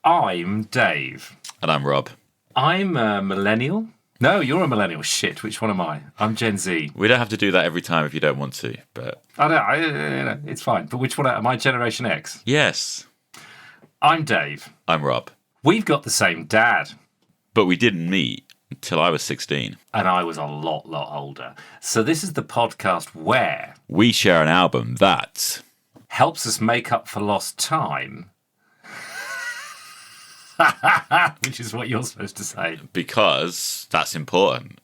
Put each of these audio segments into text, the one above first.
I'm Dave. And I'm Rob. I'm a millennial. No, you're a millennial. Shit, which one am I? I'm Gen Z. We don't have to do that every time if you don't want to, but... It's fine. But which one am I? Generation X? Yes. I'm Dave. I'm Rob. We've got the same dad. But we didn't meet until I was 16. And I was a lot older. So this is the podcast where... we share an album that... helps us make up for lost time. Which is what you're supposed to say. Because that's important.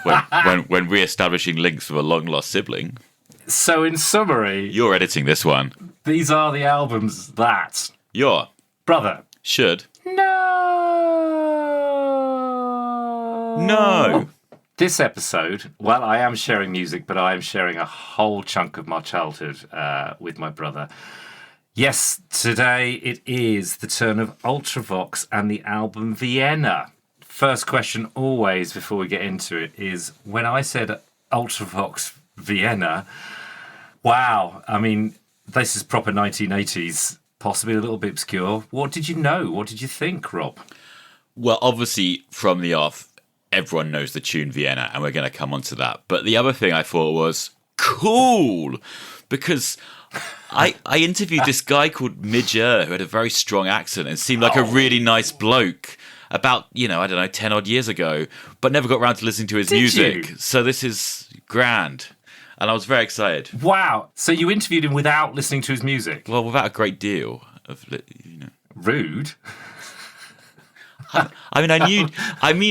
when re-establishing links with a long-lost sibling. So in summary... you're editing this one. These are the albums that... your... brother... should... No! This episode, well, I am sharing music, but I am sharing a whole chunk of my childhood with my brother. Yes, today it is the turn of Ultravox and the album Vienna. First question always before we get into it is, when I said Ultravox Vienna, wow, I mean, this is proper 1980s, possibly a little bit obscure. What did you know? What did you think, Rob? Well, obviously, from the off, everyone knows the tune Vienna, and we're going to come on to that. But the other thing I thought was cool, because I interviewed this guy called Midger who had a very strong accent and seemed like a really nice bloke about, 10 odd years ago, but never got around to listening to his music. So this is grand. And I was very excited. Wow. So you interviewed him without listening to his music? Well, without a great deal of, Rude. I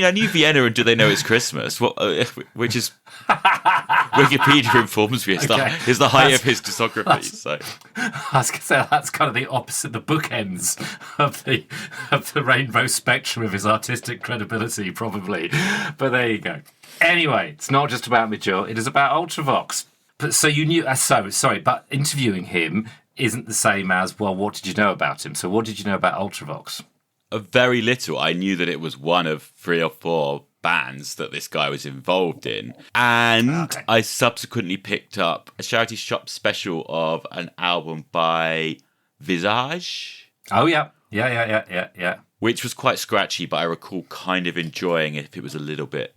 knew Vienna and Do They Know It's Christmas, which is Wikipedia informs me is the height of his discography. So I was going to say that's kind of the opposite, the bookends of the rainbow spectrum of his artistic credibility, probably. But there you go. Anyway, it's not just about Midger, it is about Ultravox. But so you knew, but interviewing him isn't the same as, well, what did you know about him? So what did you know about Ultravox? Very little. I knew that it was one of 3 or 4 bands that this guy was involved in. And I subsequently picked up a charity shop special of an album by Visage. Oh, yeah. Yeah. Which was quite scratchy, but I recall kind of enjoying it if it was a little bit,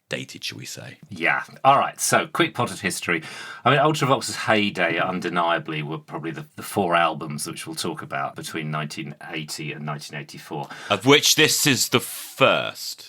dated, shall we say. Yeah. All right. So, quick potted history. I mean, Ultravox's heyday, undeniably, were probably the 4 albums which we'll talk about between 1980 and 1984. Of which this is the first.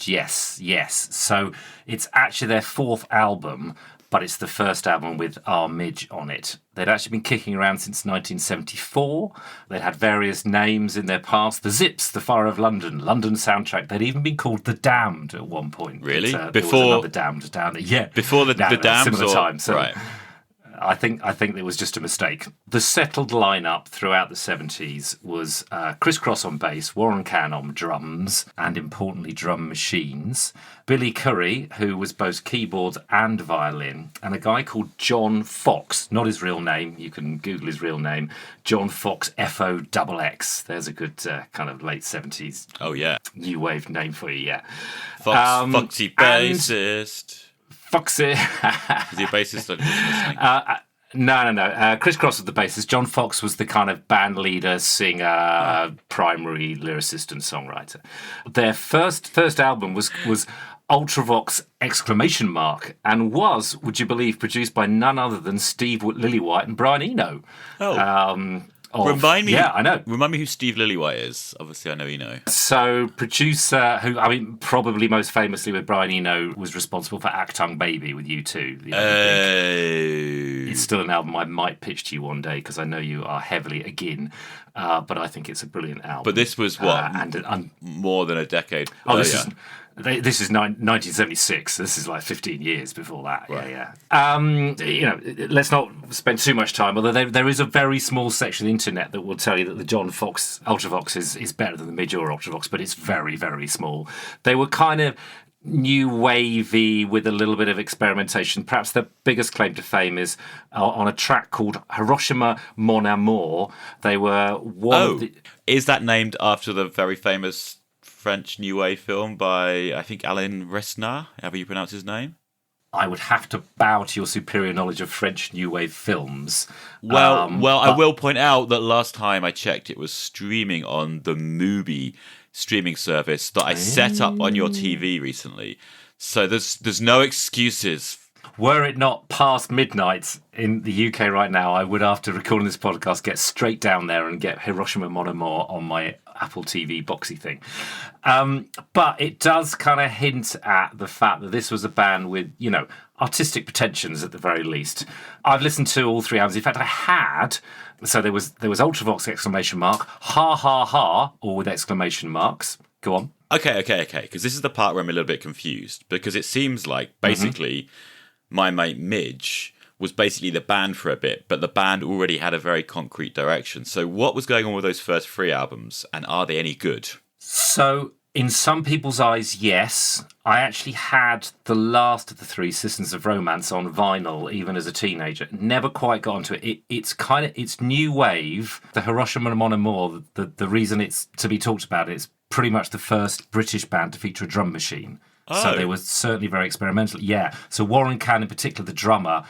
Yes. So, it's actually their 4th album, but it's the first album with our Midge on it. They'd actually been kicking around since 1974. They'd had various names in their past. The Zips, The Fire of London, London Soundtrack. They'd even been called The Damned at one point. Really? But, there was another Damned down there. Yeah. Before the Damned? Similar time. So right. I think it was just a mistake. The settled lineup throughout the 70s was Chris Cross on bass, Warren Cann on drums, and importantly drum machines, Billy Currie, who was both keyboards and violin, and a guy called John Fox, not his real name, you can Google his real name, John Fox FOXX. There's a good kind of late 70s new wave name for you, yeah. Foxy bassist. Foxy. Is he a bassist? No. Chris Cross was the bassist. John Fox was the kind of band leader, singer, primary lyricist and songwriter. Their first album was Ultravox ! And was, would you believe, produced by none other than Steve Lillywhite and Brian Eno. Remind me. Yeah, I know. Remind me who Steve Lillywhite is. Obviously, I know Eno. So, producer who, probably most famously with Brian Eno, was responsible for Actung Baby with U2. It's still an album I might pitch to you one day because I know you are heavily again. But I think it's a brilliant album. But this was what? More than a decade. This is 1976. This is like 15 years before that. Right. Yeah. Let's not spend too much time. Although there is a very small section of the internet that will tell you that the John Fox Ultravox is better than the Midger Ultravox, but it's very, very small. They were kind of new wavy with a little bit of experimentation. Perhaps the biggest claim to fame is on a track called Hiroshima Mon Amour. They were is that named after the very famous French New Wave film by, I think, Alain Resnais, however you pronounce his name? I would have to bow to your superior knowledge of French New Wave films. I will point out that last time I checked, it was streaming on the Mubi streaming service that I set up on your TV recently. So there's no excuses. Were it not past midnight in the UK right now, I would, after recording this podcast, get straight down there and get Hiroshima Mon Amour on my Apple TV boxy thing. But it does kind of hint at the fact that this was a band with, artistic pretensions at the very least. I've listened to all three albums. In fact, I had. So there was Ultravox exclamation mark, ha ha ha, all with exclamation marks. Go on. Okay. Because this is the part where I'm a little bit confused, because it seems like basically my mate Midge was basically the band for a bit, but the band already had a very concrete direction. So what was going on with those first three albums, and are they any good? So in some people's eyes, yes. I actually had the last of the three, Systems of Romance, on vinyl, even as a teenager. Never quite got onto it. It's new wave. The Hiroshima Mon Amour, the reason it's to be talked about, it's pretty much the first British band to feature a drum machine. Oh. So they were certainly very experimental. Yeah. So Warren Cann, in particular, the drummer,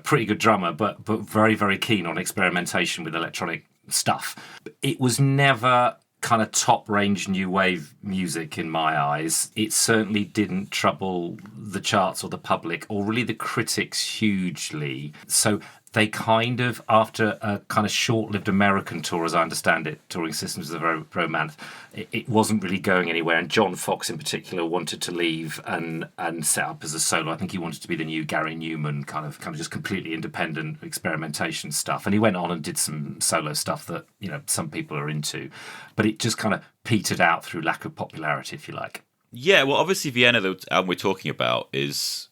pretty good drummer, but very, very keen on experimentation with electronic stuff. It was never kind of top range new wave music in my eyes. It certainly didn't trouble the charts or the public or really the critics hugely. So they kind of, after a kind of short-lived American tour, as I understand it, touring Systems of Romance, it wasn't really going anywhere. And John Fox, in particular, wanted to leave and set up as a solo. I think he wanted to be the new Gary Newman, kind of just completely independent experimentation stuff. And he went on and did some solo stuff that some people are into, but it just kind of petered out through lack of popularity, if you like. Yeah, well, obviously Vienna, the album we're talking about, is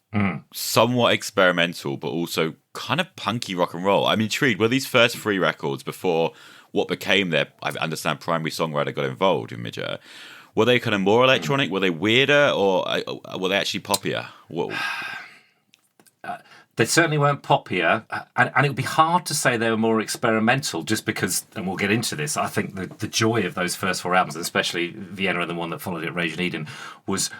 somewhat experimental, but also kind of punky rock and roll. I'm intrigued. Were these first three records, before what became their, I understand, primary songwriter got involved in Midge, were they kind of more electronic? Were they weirder, or were they actually poppier? They certainly weren't poppier, and it would be hard to say they were more experimental, just because, and we'll get into this, I think the joy of those first four albums, especially Vienna and the one that followed it, Rage in Eden, was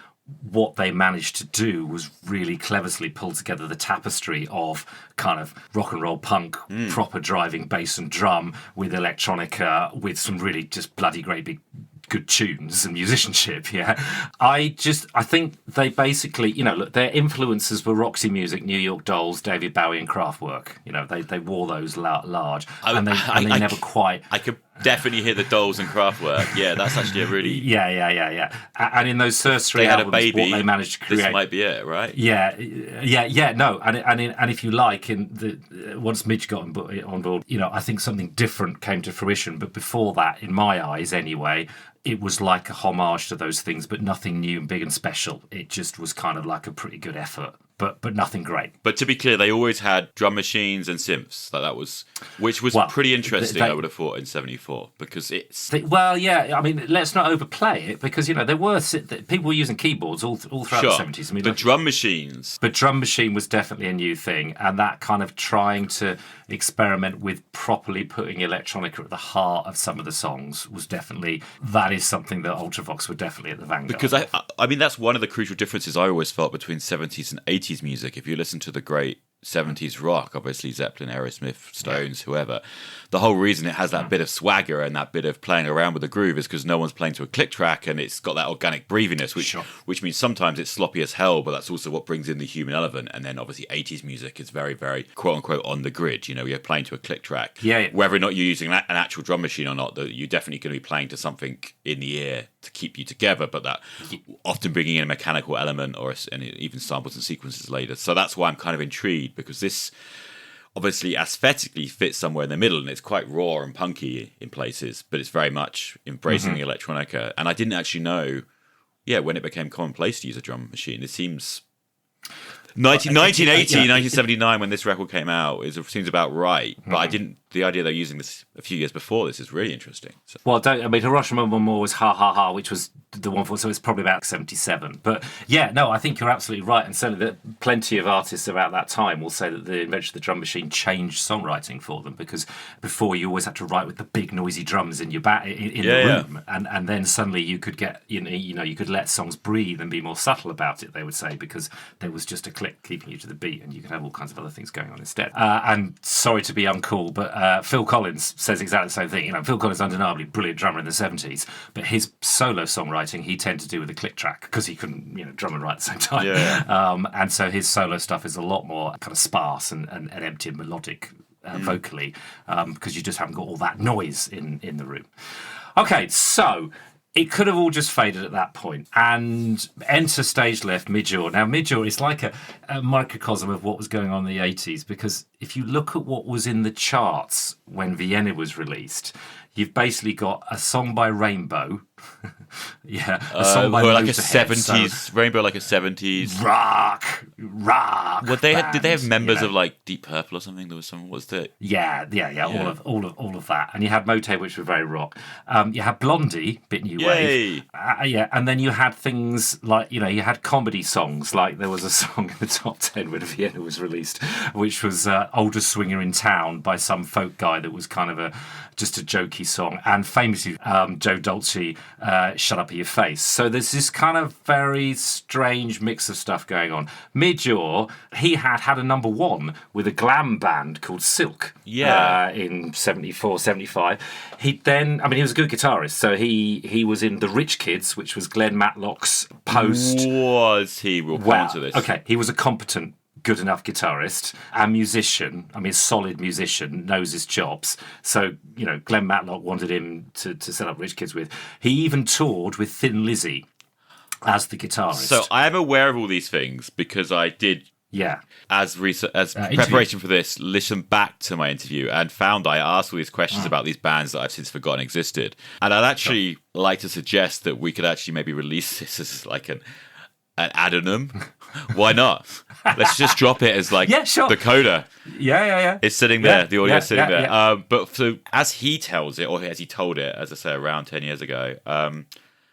what they managed to do was really cleverly pull together the tapestry of kind of rock and roll punk, proper driving bass and drum with electronica, with some really just bloody great big good tunes and musicianship. I think they basically, look, their influences were Roxy Music, New York Dolls, David Bowie and Kraftwerk. They wore those large, and they never quite. I could definitely hear the Dolls and Kraftwerk. Yeah, that's actually a really yeah. And in those first three albums, what they managed to create, this might be it, right? Yeah. No, and if you like, once Midge got on board, I think something different came to fruition. But before that, in my eyes, anyway, it was like a homage to those things, but nothing new and big and special. It just was kind of like a pretty good effort, but nothing great. But to be clear, they always had drum machines and synths. Which was pretty interesting, I would have thought, in '74, because let's not overplay it, because there were people were using keyboards all throughout the '70s. I mean, drum machines. But drum machine was definitely a new thing, and that kind of trying to experiment with properly putting electronica at the heart of some of the songs was definitely, that is something that Ultravox were definitely at the vanguard. Because I mean, that's one of the crucial differences I always felt between '70s and '80s music. If you listen to the great '70s rock, obviously Zeppelin, Aerosmith, Stones, whoever, the whole reason it has that bit of swagger and that bit of playing around with the groove is because no one's playing to a click track, and it's got that organic breathiness, which means sometimes it's sloppy as hell, but that's also what brings in the human element. And then obviously '80s music is very, very quote unquote on the grid. You're playing to a click track. Yeah. Whether or not you're using an actual drum machine or not, you're definitely going to be playing to something in the ear to keep you together, but that often bringing in a mechanical element and even samples and sequences later. So that's why I'm kind of intrigued, because this obviously aesthetically fits somewhere in the middle, and it's quite raw and punky in places, but it's very much embracing the electronica. And I didn't actually know, when it became commonplace to use a drum machine. It seems 1980, 1979, when this record came out, it seems about right. But I didn't the idea they're using this a few years before this is really interesting. So. Well, Hiroshima Mon Amour was Ha Ha Ha, which was the one for, so it's probably about 77. But yeah, no, I think you're absolutely right. And certainly that plenty of artists about that time will say that the invention of the drum machine changed songwriting for them, because before you always had to write with the big noisy drums in your in the room. And then suddenly you could get, you could let songs breathe and be more subtle about it, they would say, because there was just a click keeping you to the beat and you could have all kinds of other things going on instead. And sorry to be uncool, but Phil Collins says exactly the same thing. Phil Collins undeniably brilliant drummer in the 70s, but his solo songwriting he tended to do with a click track because he couldn't drum and write at the same time. And so his solo stuff is a lot more kind of sparse and empty and melodic vocally, because you just haven't got all that noise in the room. Okay, so it could have all just faded at that point, and enter stage left Midge-Ure. Now, Midge-Ure is like a microcosm of what was going on in the 80s, because if you look at what was in the charts when Vienna was released, you've basically got a song by Rainbow. A song by like a Motorhead, 70s so Rainbow, like a 70s rock. Did they have members of like Deep Purple or something? There was some. What's that? Yeah. All of that. And you had Motorhead, which were very rock. You had Blondie, bit new wave. And then you had things like you had comedy songs. Like there was a song in the top 10 when Vienna was released, which was "Oldest Swinger in Town" by some folk guy that was kind of just a jokey song, and famously Joe Dolce, "Shut Up Your Face." So there's this kind of very strange mix of stuff going on. Midge-Ure, he had a number one with a glam band called Silk in 74, 75. He was a good guitarist, so he was in The Rich Kids, which was Glenn Matlock's post. Was he? We'll come on to this. Okay, he was a competent, good enough guitarist and musician. A solid musician, knows his chops. So, Glenn Matlock wanted him to set up Rich Kids with. He even toured with Thin Lizzy as the guitarist. So I am aware of all these things because I did, as preparation for this, listen back to my interview and found I asked all these questions about these bands that I've since forgotten existed. And I'd actually like to suggest that we could actually maybe release this as like an addendum. Why not? Let's just drop it as like the coda. Yeah. It's sitting there. The audio is sitting there. But so as he tells it, or as he told it, as I say, around 10 years ago,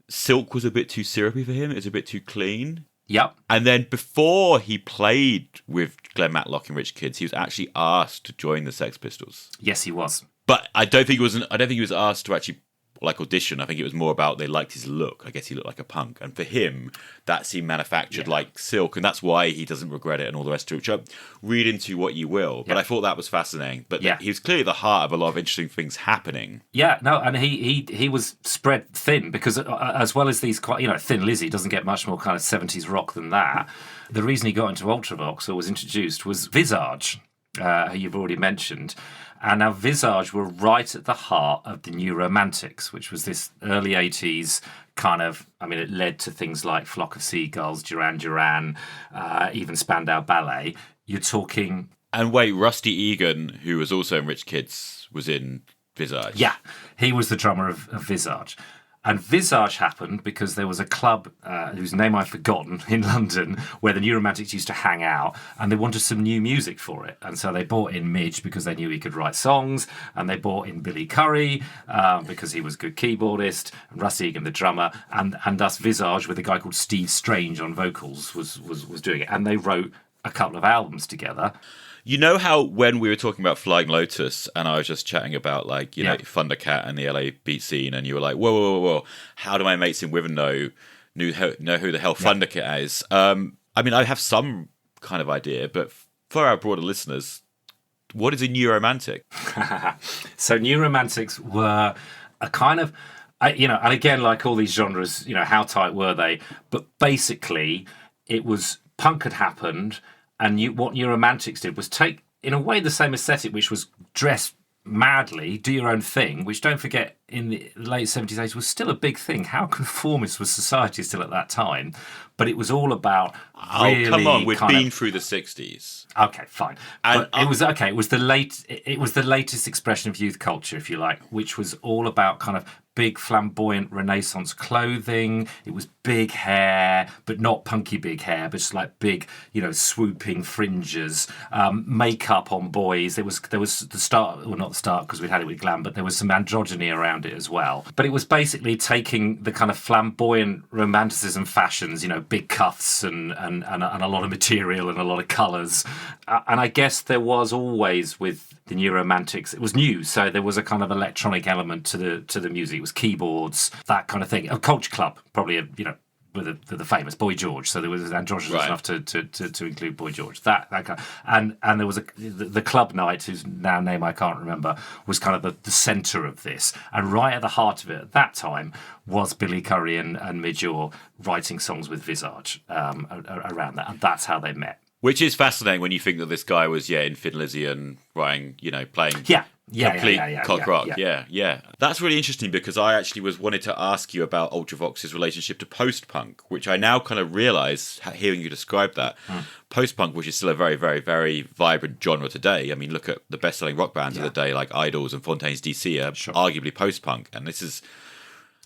Silk was a bit too syrupy for him. It was a bit too clean. Yep. And then before he played with Glenn Matlock and Rich Kids, he was actually asked to join the Sex Pistols. Yes, he was. But I don't think he was asked to actually audition. I think it was more about they liked his look. I guess he looked like a punk, and for him that seemed manufactured like Silk, and that's why he doesn't regret it and all the rest of it, which read into what you will. But I thought that was fascinating. But he was clearly at the heart of a lot of interesting things happening. And he was spread thin because as well as these quite Thin Lizzy doesn't get much more kind of 70s rock than that. The reason he got into Ultravox or was introduced was Visage, who you've already mentioned. And now Visage were right at the heart of the New Romantics, which was this early 80s kind of, it led to things like Flock of Seagulls, Duran Duran, even Spandau Ballet. You're talking... And wait, Rusty Egan, who was also in Rich Kids, was in Visage. Yeah, he was the drummer of Visage. And Visage happened because there was a club whose name I've forgotten in London where the New Romantics used to hang out, and they wanted some new music for it. And so they brought in Midge because they knew he could write songs, and they brought in Billy Currie because he was a good keyboardist, and Russ Egan, the drummer, and thus Visage with a guy called Steve Strange on vocals was doing it. And they wrote a couple of albums together. You know how when we were talking about Flying Lotus and I was just chatting about Thundercat and the LA beat scene, and you were like, whoa, how do my mates in Wiven know who the hell Thundercat is? I have some kind of idea, but for our broader listeners, what is a New Romantic? So New Romantics were a kind of, and again, like all these genres, how tight were they? But basically, it was punk had happened. And what New Romantics did was take, in a way, the same aesthetic, which was dress madly, do your own thing, which, don't forget, in the late 70s, 80s was still a big thing. How conformist was society still at that time? But it was all about really come on, we'd been through the 60s. Okay, fine. But it was okay. It was the latest expression of youth culture, if you like, which was all about kind of big flamboyant Renaissance clothing. It was big hair, but not punky big hair, but just like big, swooping fringes. Makeup on boys. There was the start, well, not the start because we'd had it with glam, but there was some androgyny around it as well. But it was basically taking the kind of flamboyant romanticism fashions, big cuffs and a lot of material and a lot of colours. And I guess there was always with the New Romantics, it was new, so there was a kind of electronic element to the music. It was keyboards, that kind of thing. A Culture Club, probably, with the famous Boy George. So there was androgynous enough to include Boy George. That kind of, and there was the club night, whose now name I can't remember, was kind of the centre of this. And right at the heart of it at that time was Billy Currie and Midge Ure writing songs with Visage around that, and that's how they met. Which is fascinating when you think that this guy was, in Thin Lizzy and writing, playing cock rock. Yeah. That's really interesting because I actually wanted to ask you about Ultravox's relationship to post-punk, which I now kind of realise, hearing you describe that, post-punk, which is still a very, very, very vibrant genre today. I mean, look at the best-selling rock bands of the day, like Idols and Fontaines DC, are arguably post-punk. And this is...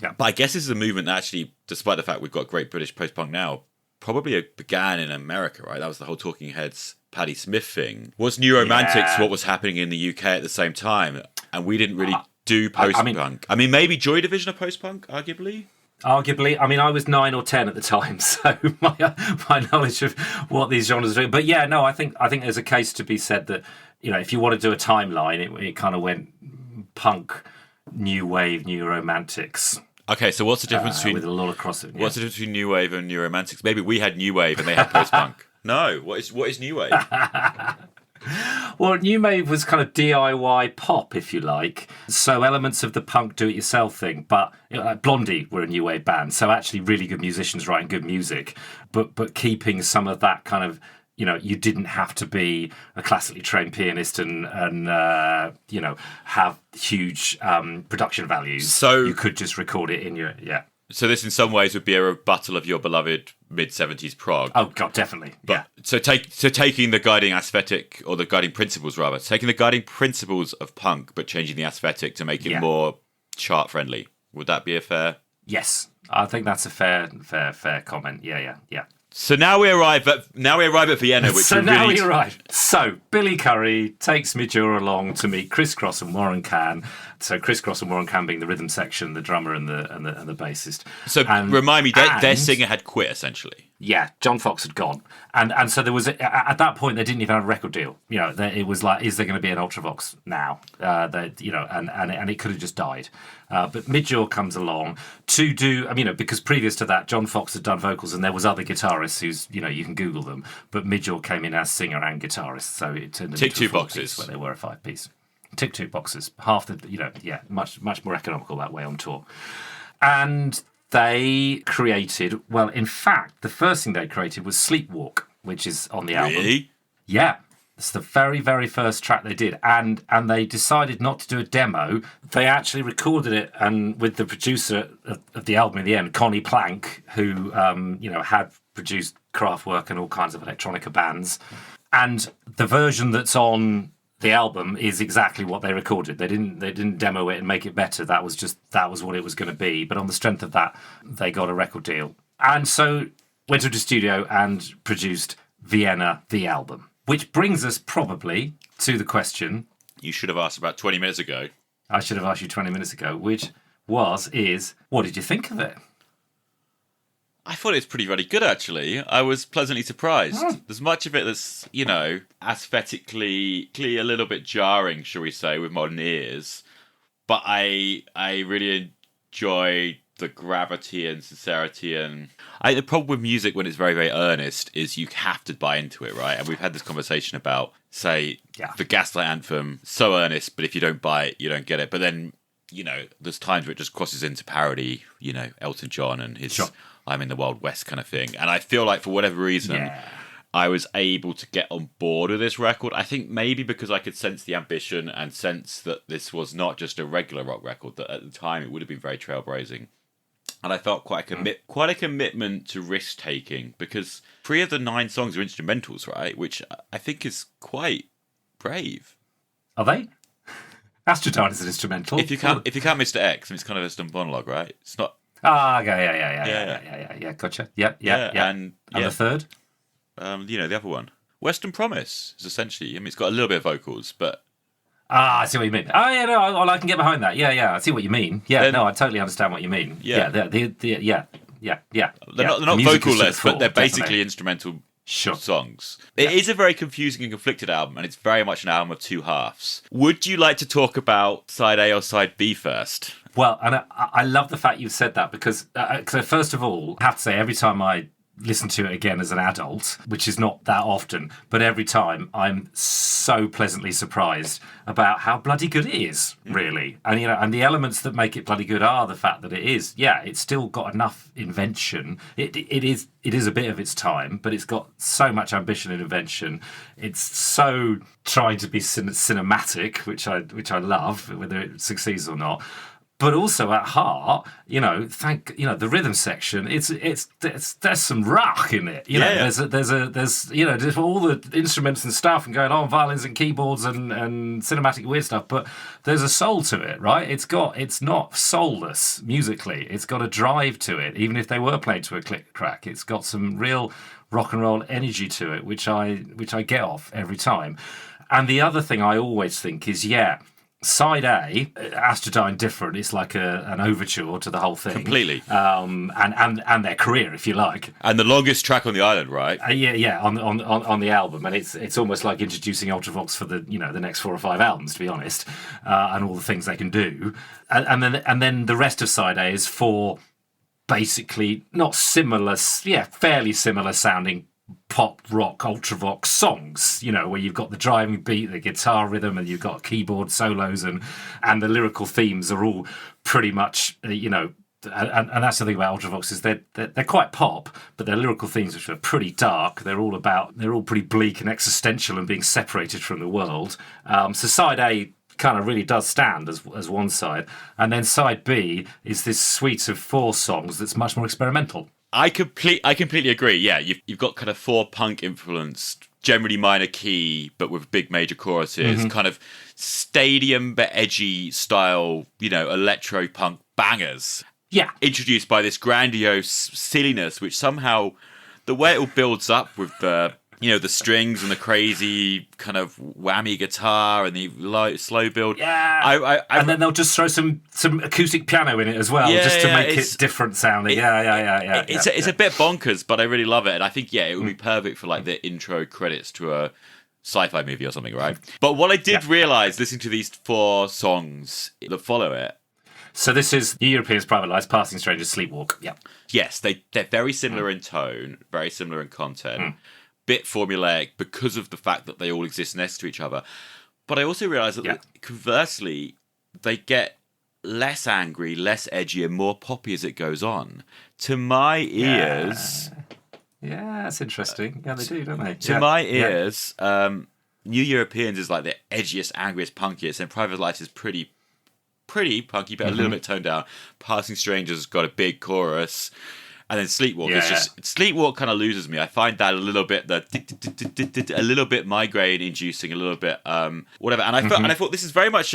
Yeah. But I guess this is a movement that actually, despite the fact we've got great British post-punk now, probably began in America, right? That was the whole Talking Heads, Patti Smith thing. Was New Romantics what was happening in the UK at the same time? And we didn't really do post-punk. I mean, maybe Joy Division of post-punk, arguably? Arguably. I mean, I was 9 or 10 at the time, so my knowledge of what these genres are doing. But yeah, no, I think there's a case to be said that, if you want to do a timeline, it kind of went punk, new wave, New Romantics. Okay, so what's the difference between... With a lot of crossing. What's the difference between New Wave and New Romantics? Maybe we had New Wave and they had post-punk. No, what is New Wave? Well, New Wave was kind of DIY pop, if you like. So elements of the punk do-it-yourself thing. But like Blondie were a New Wave band, so actually really good musicians writing good music. But keeping some of that kind of... you didn't have to be a classically trained pianist and have huge production values. So you could just record it in your So this, in some ways, would be a rebuttal of your beloved mid-70s prog. Oh God, definitely. So taking the guiding aesthetic, or the guiding principles rather, taking the guiding principles of punk, but changing the aesthetic to make it more chart friendly. Would that be a fair? Yes, I think that's a fair comment. Yeah. So now we arrive at Vienna, which we arrive. So Billy Currie takes Midge Ure along to meet Chris Cross and Warren Cann. So Chris Cross and Warren Cann being the rhythm section, the drummer and the bassist. So remind me, their singer had quit essentially. Yeah, John Fox had gone, and so there was at that point they didn't even have a record deal. It was like, is there going to be an Ultravox now? And it could have just died. But Midge Ure comes along to do, because previous to that, John Fox had done vocals and there was other guitarists who's, you can Google them. But Midge Ure came in as singer and guitarist, so it turned into two boxes where they were a 5-piece. Tick 2 boxes, half the, much more economical that way on tour. And they created, well, in fact, the first thing they created was Sleepwalk, which is on the album. Really? Yeah. It's the very, very first track they did. And they decided not to do a demo. They actually recorded it and with the producer of the album in the end, Connie Plank, who, had produced Kraftwerk and all kinds of electronica bands. And the version that's on the album is exactly what they recorded. They didn't demo it and make it better. That was what it was going to be. But on the strength of that, they got a record deal. And so went to the studio and produced Vienna, the album. Which brings us probably to the question... You should have asked about 20 minutes ago. I should have asked you 20 minutes ago, which is, what did you think of it? I thought it was pretty good, actually. I was pleasantly surprised. There's much of it that's, aesthetically a little bit jarring, shall we say, with modern ears. But I really enjoyed the gravity and sincerity. And the problem with music when it's very, very earnest is you have to buy into it, right? And we've had this conversation about, say, the Gaslight Anthem, so earnest, but if you don't buy it, you don't get it. But then, there's times where it just crosses into parody, Elton John and his... Sure. I'm in the Wild West kind of thing. And I feel like for whatever reason, I was able to get on board with this record. I think maybe because I could sense the ambition and sense that this was not just a regular rock record, that at the time it would have been very trailblazing. And I felt quite a commitment to risk taking, because 3 of the 9 songs are instrumentals, right? Which I think is quite brave. Are they? Astrodyne is an instrumental. If you count Mr. X, it's kind of a monologue, right? It's not. Ah, okay, yeah. Gotcha. Yeah. And the third? The other one, Western Promise, is essentially. I mean, it's got a little bit of vocals, but. I see what you mean. Oh, yeah, no, I can get behind that. Yeah, I see what you mean. Yeah, no, I totally understand what you mean. Yeah. They're not The music is vocalless, but they're basically definitely instrumental Sure. songs. It is a very confusing and conflicted album, and it's very much an album of 2 halves. Would you like to talk about side A or side B first? Well, and I love the fact you've said that, because first of all, I have to say, every time I listen to it again as an adult, which is not that often, but every time I'm so pleasantly surprised about how bloody good it is, really. And and the elements that make it bloody good are the fact that it's still got enough invention. It is a bit of its time, but it's got so much ambition and invention. It's so trying to be cinematic, which I love, whether it succeeds or not. But also at heart, the rhythm section. There's some rock in it. There's just all the instruments and stuff and going on, violins and keyboards and cinematic weird stuff. But there's a soul to it, right? It's not soulless musically. It's got a drive to it, even if they were playing to a click crack. It's got some real rock and roll energy to it, which I get off every time. And the other thing I always think is, side A, Astrodyne different. It's like an overture to the whole thing, completely, and their career, if you like. And the longest track on the island, right? On the album, and it's almost like introducing Ultravox for the next 4 or 5 albums, to be honest, and all the things they can do. And then the rest of side A is for basically not similar, fairly similar sounding pop rock Ultravox songs, where you've got the driving beat, the guitar rhythm, and you've got keyboard solos, and the lyrical themes are all pretty much and that's the thing about Ultravox, is they're quite pop, but their lyrical themes, which are pretty dark, they're all pretty bleak and existential and being separated from the world. So side A kind of really does stand as one side, and then side B is this suite of 4 songs that's much more experimental. I completely agree. Yeah, you've got kind of 4 punk influenced, generally minor key, but with big major choruses, kind of stadium but edgy style, electro punk bangers. Yeah, introduced by this grandiose silliness, which somehow the way it all builds up with the strings and the crazy kind of whammy guitar and the slow build. Yeah, and then they'll just throw some acoustic piano in it as well, just to make it different sounding. It's a bit bonkers, but I really love it, and I think it would be perfect for like the intro credits to a sci-fi movie or something, right? But what I did realise listening to these 4 songs that follow it. So this is New Europeans, Private Lives, Passing Strangers, Sleepwalk. Yeah. Yes, they're very similar in tone, very similar in content. Bit formulaic because of the fact that they all exist next to each other. But I also realise that conversely, they get less angry, less edgy, and more poppy as it goes on. To my ears... Yeah, that's interesting. Yeah, they do, don't they? To my ears, New Europeans is like the edgiest, angriest, punkiest, and Private Lives is pretty punky, but a little bit toned down. Passing Strangers has got a big chorus. And then Sleepwalk is just Sleepwalk kind of loses me. I find that a little bit migraine inducing, a little bit whatever. And I thought this album is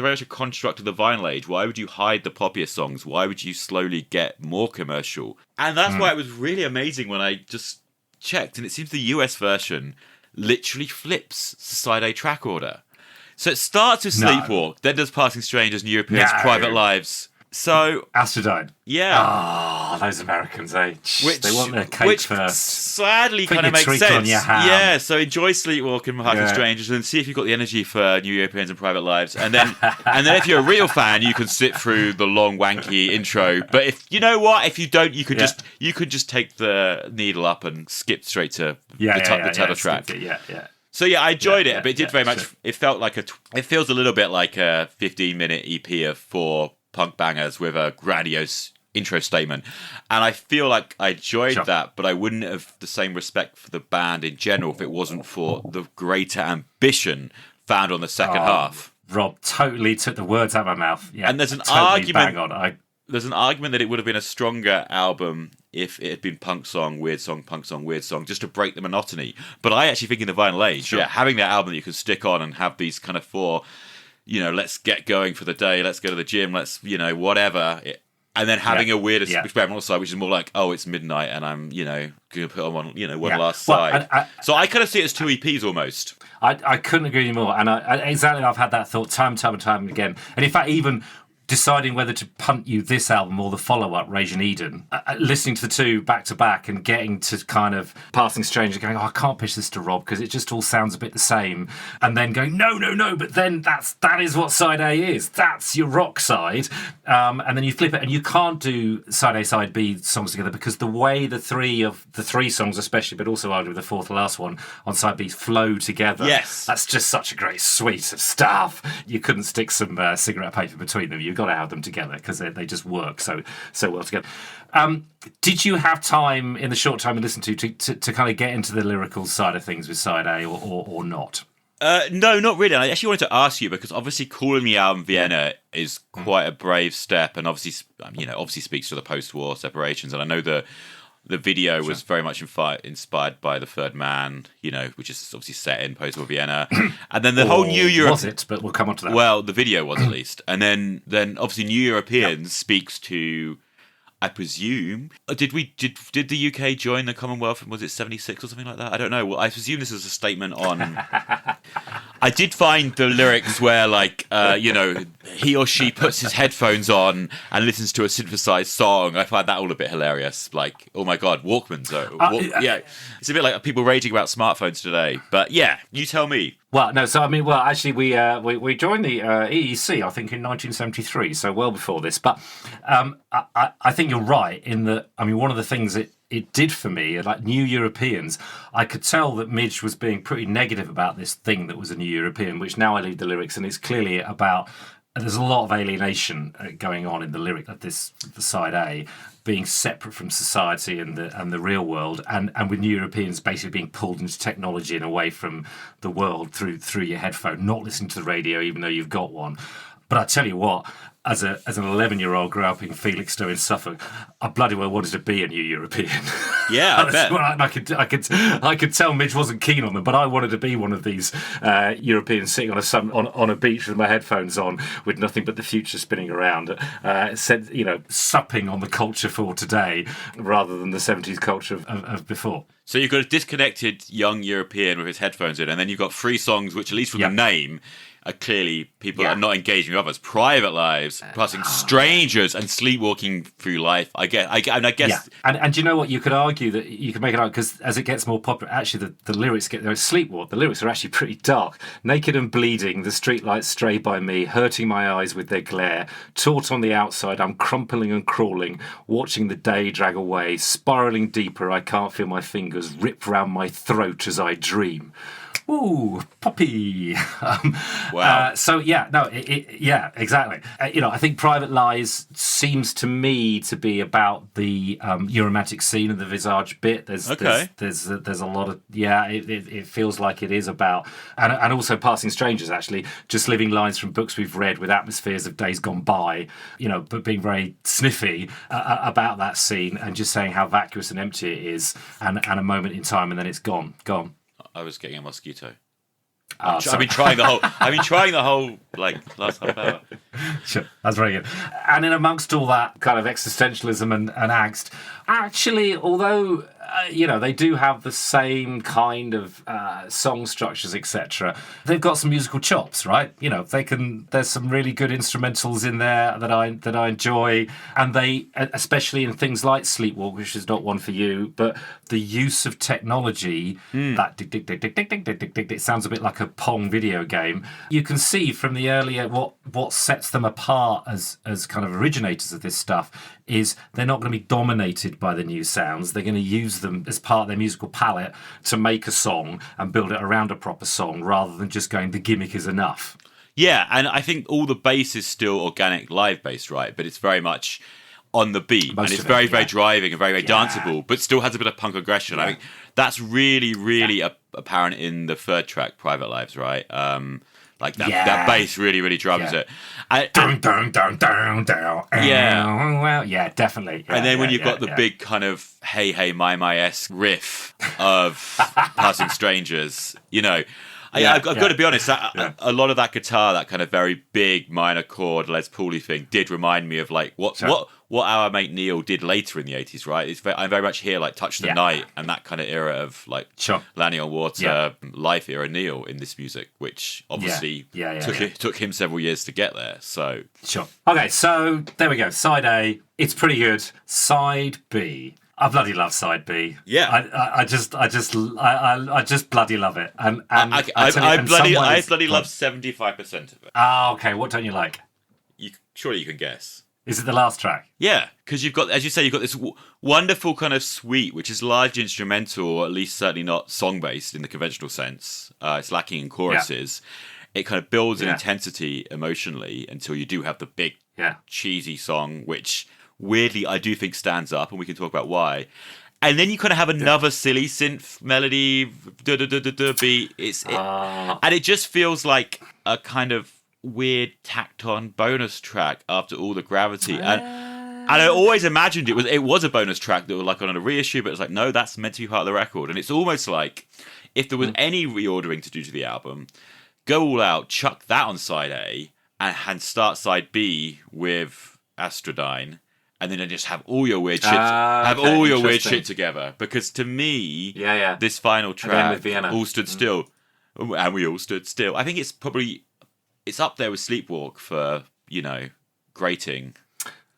very much a construct of the vinyl age. Why would you hide the poppiest songs? Why would you slowly get more commercial? And that's why it was really amazing when I just checked, and it seems the US version literally flips side A track order. So it starts with Sleepwalk, then does Passing Strangers, New Europeans, Private Lives. So Astrodyne. Yeah. Those Americans, they want their cake first. Which sadly kind of makes sense. On your ham. Yeah, so enjoy Sleepwalk and Passing Strangers and see if you've got the energy for New Europeans and Private Lives. And then if you're a real fan, you can sit through the long wanky intro. But if you you don't, you could just take the needle up and skip straight to the title track. So I enjoyed it, but it did very much. Sure. It felt like it feels a little bit like a 15-minute EP of 4 punk bangers with a grandiose intro statement. And I feel like I enjoyed that, but I wouldn't have the same respect for the band in general if it wasn't for the greater ambition found on the second half. Rob totally took the words out of my mouth. Yeah, and there's an totally argument. Bang on. There's an argument that it would have been a stronger album if it had been punk song, weird song, punk song, weird song, just to break the monotony. But I actually think in the Vinyl Age, having that album that you can stick on and have these kind of 4, let's get going for the day, let's go to the gym, let's, whatever. And then having a weird experimental side, which is more like, oh, it's midnight and I'm, going to put on one, one last side. So I kind of see it as 2 EPs almost. I couldn't agree more. And exactly, I've had that thought time and time again. And in fact, even deciding whether to punt you this album or the follow-up, Rage in Eden, listening to the two back-to-back and getting to kind of Passing Strange and going, I can't pitch this to Rob because it just all sounds a bit the same. And then going, no, but then that is what side A is. That's your rock side. And then you flip it and you can't do side A, side B songs together because the way the three songs especially, but also arguably the fourth and last one on side B flow together. Yes. That's just such a great suite of stuff. You couldn't stick some cigarette paper between them. You've got to have them together because they just work so well together. Did you have time in the short time you listened to kind of get into the lyrical side of things with side A or not? No, not really. I actually wanted to ask you because obviously calling the album Vienna is quite a brave step, and obviously speaks to the post-war separations. And I know the video was very much inspired by The Third Man, which is obviously set in post-war Vienna. And then the whole New Europe... Was it? But we'll come on to that. Well, the video was at least. And then obviously New Europeans speaks to... I presume. Did the UK join the Commonwealth? Was it 76 or something like that? I don't know. Well, I presume this is a statement on. I did find the lyrics where, he or she puts his headphones on and listens to a synthesized song. I find that all a bit hilarious. Like, oh my god, Walkmans. It's a bit like people raging about smartphones today. But yeah, you tell me. Well, no. So actually, we joined the EEC, I think, in 1973, so well before this. But I think you're right in that. I mean, one of the things it did for me, like New Europeans, I could tell that Midge was being pretty negative about this thing that was a New European, which now I read the lyrics, and it's clearly about. There's a lot of alienation going on in the lyric of the side A, being separate from society and the real world, and with New Europeans basically being pulled into technology and away from the world through your headphone, not listening to the radio even though you've got one. But I tell you what, as an 11-year-old growing up in Felixstowe in Suffolk, I bloody well wanted to be a New European. Yeah, I bet. I could tell Midge wasn't keen on them, but I wanted to be one of these Europeans sitting on a beach with my headphones on, with nothing but the future spinning around, supping on the culture for today rather than the 70s culture of before. So you've got a disconnected young European with his headphones in, and then you've got 3 songs which, at least from the name, are clearly people are not engaging with others, private lives, passing strangers, and sleepwalking through life. I guess. And do you know what? You could argue that you could make it out because as it gets more popular, actually the lyrics get Sleepwalk. The lyrics are actually pretty dark. Naked and bleeding, the streetlights stray by me, hurting my eyes with their glare. Taut on the outside, I'm crumpling and crawling, watching the day drag away, spiraling deeper. I can't feel my fingers rip round my throat as I dream. Ooh, poppy. Wow. Exactly. I think Private Lies seems to me to be about the Euromatic scene and the Visage bit. There's a lot of it feels like it is about and also Passing Strangers, actually, just living lines from books we've read with atmospheres of days gone by, but being very sniffy about that scene and just saying how vacuous and empty it is and a moment in time and then it's gone. I was getting a mosquito. I've been trying the whole last half hour. Sure, that's very good. And in amongst all that kind of existentialism and angst, actually, although they do have the same kind of song structures, etc. They've got some musical chops, right? There's some really good instrumentals in there that I enjoy, and they, especially in things like Sleepwalk, which is not one for you, but the use of technology, that dick, dick, dick, dick, dick, dick, dick, dick, dick, it sounds a bit like a Pong video game. You can see from the earlier what sets them apart as kind of originators of this stuff is they're not going to be dominated by the new sounds. They're going to use them as part of their musical palette to make a song and build it around a proper song rather than just going, the gimmick is enough. Yeah, and I think all the bass is still organic live bass, right? But it's very much on the beat, Most and it's of it, very, very yeah. driving and very, very danceable, but still has a bit of punk aggression. I think that's really, really apparent in the third track, Private Lives, right? Like that bass really, really drums it. Dun, dun, dun, dun, dun. Yeah. Yeah, definitely. Yeah, And then when you've got the yeah. big kind of hey, hey, my-esque riff of Passing Strangers, you know, I've got to be honest, a lot of that guitar, that kind of very big minor chord Les Pauly thing did remind me of like what our mate Neil did later in the 80s, right? I very much hear like Touch the Night and that kind of era of like Landing on Water, Life era Neil in this music, which obviously took him several years to get there. So Sure. Okay, so there we go. Side A, it's pretty good. Side B. I bloody love side B. Yeah, I just bloody love it. And I bloody love 75% of it. Ah, okay. What don't you like? Surely you can guess. Is it the last track? Yeah, because you've got, as you say, you've got this wonderful kind of suite, which is largely instrumental, or at least certainly not song-based in the conventional sense. It's lacking in choruses. It kind of builds an intensity emotionally until you do have the big, cheesy song, which weirdly I do think stands up, and we can talk about why. And then you kind of have another silly synth melody, beat. And it just feels like a kind of weird tacked on bonus track after all the gravity. And I always imagined it was a bonus track that was like on a reissue, but it's like, no, that's meant to be part of the record. And it's almost like if there was any reordering to do to the album, go all out, chuck that on side A, and start side B with Astrodyne. And then just have all your weird shit, weird shit together. Because to me, this final track, All Stood Still, and we all stood still. I think it's up there with Sleepwalk for, grating.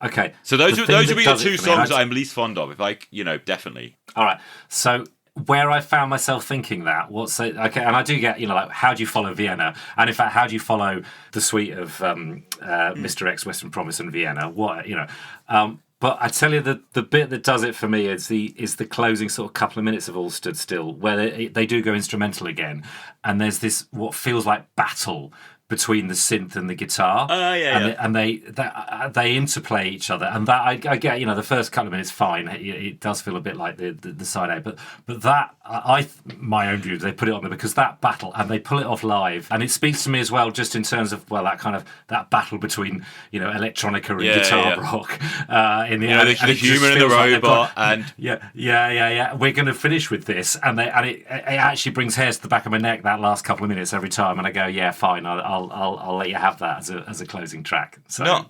Okay. So those would be the two songs that I'm least fond of. If I, definitely. All right. So where I found myself thinking that, okay, and I do get, like, how do you follow Vienna? And in fact, how do you follow the suite of Mr. X, Western Promise, and Vienna? But I tell you, the bit that does it for me is the closing sort of couple of minutes of All Stood Still, where they do go instrumental again, and there's this what feels like battle between the synth and the guitar, and they interplay each other, and that I get. The first couple of minutes fine. It does feel a bit like the side A, but that my own view, they put it on there because that battle, and they pull it off live, and it speaks to me as well, just in terms of that battle between electronica and guitar rock in the human and the robot, and we're going to finish with this, and it actually brings hairs to the back of my neck that last couple of minutes every time, and I go, fine, I'll let you have that as a closing track. So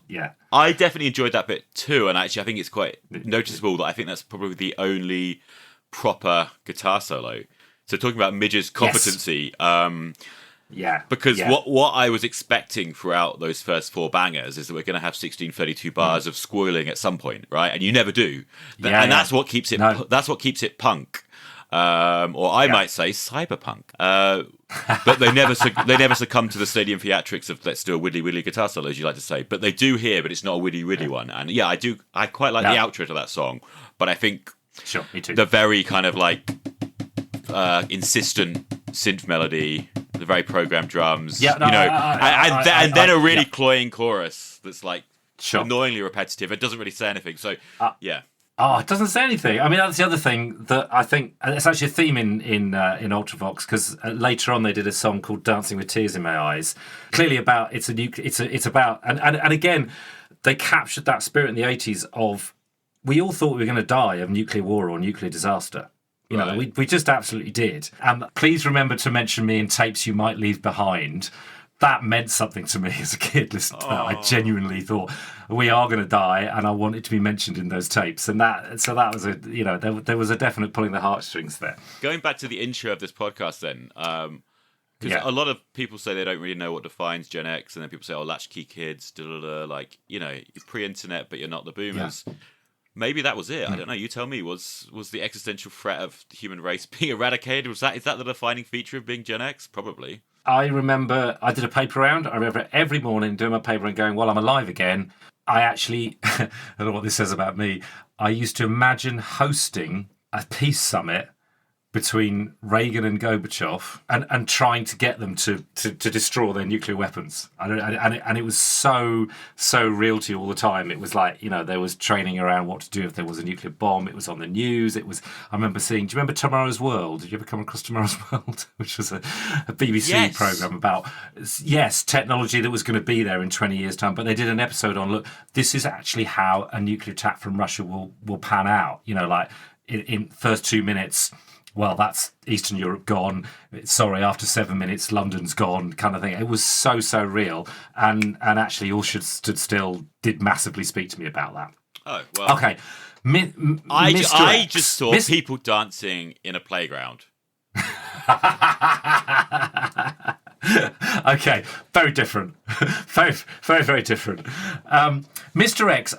I definitely enjoyed that bit too, and actually I think it's quite noticeable that I think that's probably the only proper guitar solo. So talking about Midge's competency, because what I was expecting throughout those first four bangers is that we're going to have 1632 bars of squealing at some point, right? And you never do, and that's what keeps it. That's what keeps it punk. Or I might say cyberpunk. But they never succumb to the stadium theatrics of let's do a widdly widdly guitar solo, as you like to say. But they do here, but it's not a widdly widdly one. And I quite like the outro to that song. But I think me too. The very kind of like insistent synth melody, the very programmed drums, and then a really cloying chorus that's like annoyingly repetitive. It doesn't really say anything. So Oh, it doesn't say anything. I mean, that's the other thing that I think it's actually a theme in Ultravox, because later on they did a song called "Dancing with Tears in My Eyes." Clearly, about it's about and again they captured that spirit in the 80s of we all thought we were going to die of nuclear war or nuclear disaster. We just absolutely did. And please remember to mention me in tapes you might leave behind. That meant something to me as a kid. Listening to that, I genuinely thought we are going to die, and I want it to be mentioned in those tapes. And that was there was a definite pulling the heartstrings there. Going back to the intro of this podcast, then, because a lot of people say they don't really know what defines Gen X, and then people say, "Oh, latchkey kids," like you're pre-internet, but you're not the boomers. Yeah. Maybe that was it. I don't know. You tell me. Was the existential threat of the human race being eradicated? Is that the defining feature of being Gen X? Probably. I remember I did a paper round. I remember every morning doing my paper and going, well, I'm alive again. I actually, I don't know what this says about me. I used to imagine hosting a peace summit between Reagan and Gorbachev and trying to get them to destroy their nuclear weapons. And it was so real to you all the time. It was like, there was training around what to do if there was a nuclear bomb. It was on the news. I remember seeing, do you remember Tomorrow's World? Did you ever come across Tomorrow's World? Which was a BBC programme about, technology that was going to be there in 20 years' time. But they did an episode on, look, this is actually how a nuclear attack from Russia will pan out. Like in first 2 minutes, well, that's Eastern Europe gone. Sorry, after 7 minutes, London's gone, kind of thing. It was so real, and actually, All Should Stood Still did massively speak to me about that. Oh well. Okay, I just saw people dancing in a playground. Okay, very different, very different. Mr. X,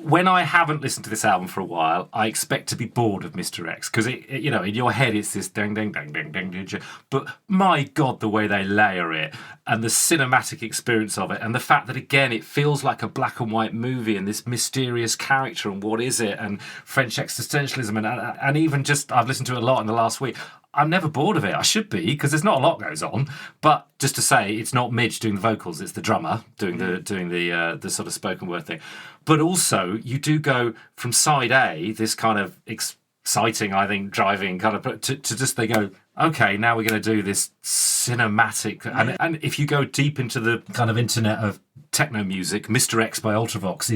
when I haven't listened to this album for a while, I expect to be bored of Mr. X because in your head it's this ding ding ding ding ding ding. But my God, the way they layer it and the cinematic experience of it, and the fact that again it feels like a black and white movie and this mysterious character and what is it and French existentialism and even just I've listened to it a lot in the last week. I'm never bored of it. I should be because there's not a lot goes on. But just to say, it's not Midge doing the vocals; it's the drummer doing the sort of spoken word thing. But also, you do go from side A, this kind of exciting, I think, driving kind of to just they go, okay, now we're going to do this cinematic. And if you go deep into the kind of internet of techno music, Mr. X by Ultravox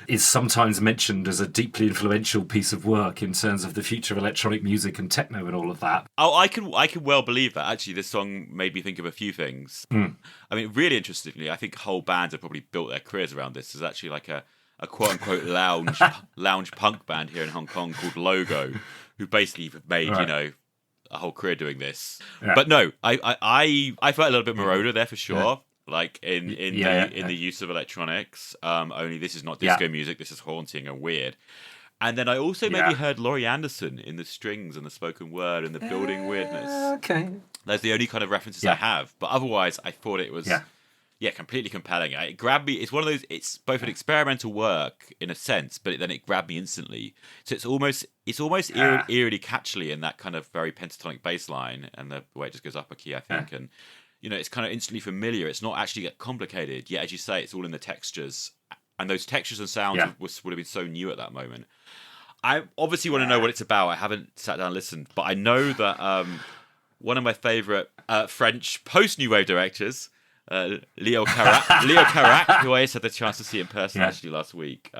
is sometimes mentioned as a deeply influential piece of work in terms of the future of electronic music and techno and all of that. Oh, I can well believe that. Actually, this song made me think of a few things. I mean, really interestingly, I think whole bands have probably built their careers around this. There's actually like a quote unquote lounge punk band here in Hong Kong called Logo, who basically made a whole career doing this. Yeah. But no, I felt a little bit marauder there for sure. Yeah. Like in the use of electronics. Only this is not disco music. This is haunting and weird. And then I also maybe heard Laurie Anderson in the strings and the spoken word and the building weirdness. Okay. Those are the only kind of references I have. But otherwise, I thought it was completely compelling. It grabbed me. It's one of those. It's both an experimental work in a sense, but then it grabbed me instantly. So it's almost eerily catchy in that kind of very pentatonic bass line and the way it just goes up a key, I think, and. It's kind of instantly familiar. It's not actually complicated. Yet, as you say, it's all in the textures. And those textures and sounds would have been so new at that moment. I obviously want to know what it's about. I haven't sat down and listened. But I know that one of my favourite French post-New Wave directors, Leo Carac, who I just had the chance to see in person actually last week,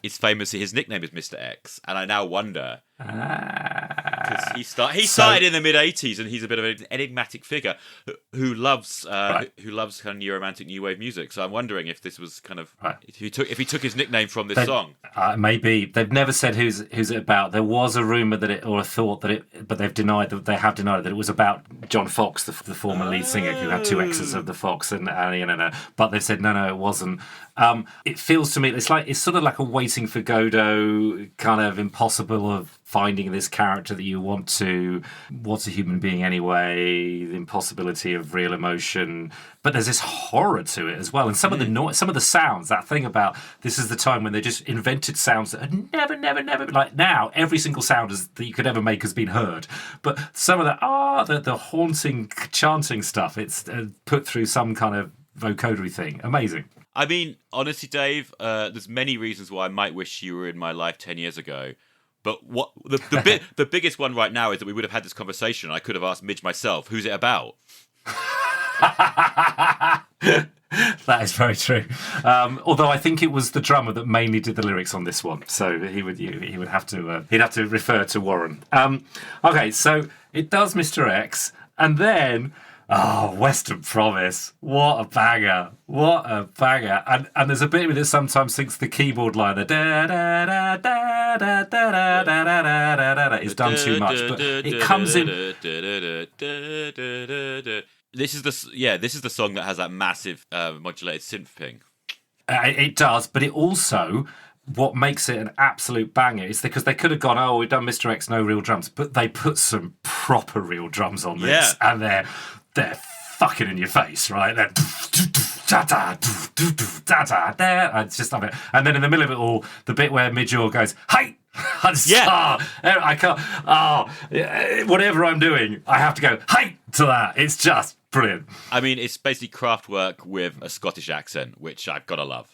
is famous. His nickname is Mr. X. And I now wonder... Because he started in the mid '80s, and he's a bit of an enigmatic figure who loves kind of new romantic new wave music. So I'm wondering if this was kind of if he took his nickname from this song. Maybe they've never said who's it about. There was a rumor that it or a thought that it, but they have denied that it was about John Fox, the former lead singer who had 2 X's of the Fox, and but they've said no, it wasn't. It feels to me it's sort of like a Waiting for Godot kind of impossible of finding this character that you want to. What's a human being anyway? The impossibility of real emotion, but there's this horror to it as well. And some of the sounds. That thing about this is the time when they just invented sounds that had never like now every single sound that you could ever make has been heard. But some of the haunting chanting stuff. It's put through some kind of vocodary thing. Amazing. I mean, honestly, Dave, there's many reasons why I might wish you were in my life 10 years ago. But what the biggest one right now is that we would have had this conversation. I could have asked Midge myself, who's it about? That is very true. Although I think it was the drummer that mainly did the lyrics on this one, so he would have to he'd have to refer to Warren. Okay, so it does Mr. X, and then. Oh, Western Promise. What a banger. What a banger. And there's a bit with it sometimes thinks the keyboard line, the da da da da da da da da da is done too much. But it comes in. This is the song that has that massive modulated synth thing. It does, but it also what makes it an absolute banger is because they could have gone, we've done Mr. X, no real drums, but they put some proper real drums on this, and they're fucking in your face, right? They're I just love it. And then in the middle of it all, the bit where Midge goes, hey, I can't. Whatever I'm doing, I have to go, hey, to that. It's just brilliant. I mean, it's basically Kraftwerk with a Scottish accent, which I've got to love.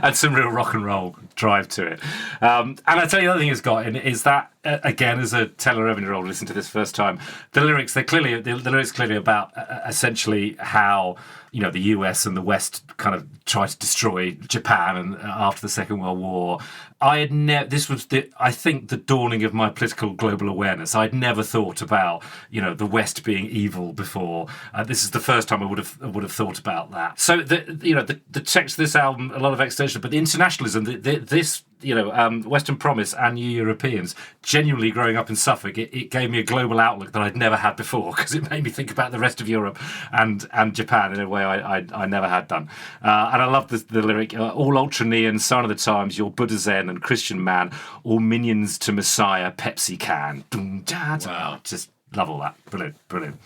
And some real rock and roll drive to it. And I tell you, the other thing it's got in it is that, again, as a 10 or 11-year-old listening to this first time, the lyrics clearly about essentially how, you know, the US and the West kind of tried to destroy Japan and after the Second World War. This was, I think, the dawning of my political global awareness. I'd never thought about, you know, the West being evil before. This is the first time I would have thought about that. So, the text of this album, a lot of extension, but the internationalism, this, you know, Western Promise and New Europeans, genuinely growing up in Suffolk, it gave me a global outlook that I'd never had before, because it made me think about the rest of Europe and Japan in a way I never had done. And I love the lyric, all ultra neon, sign of the times, your Buddha Zen and Christian man, all minions to Messiah, Pepsi can. Wow. Just love all that. Brilliant.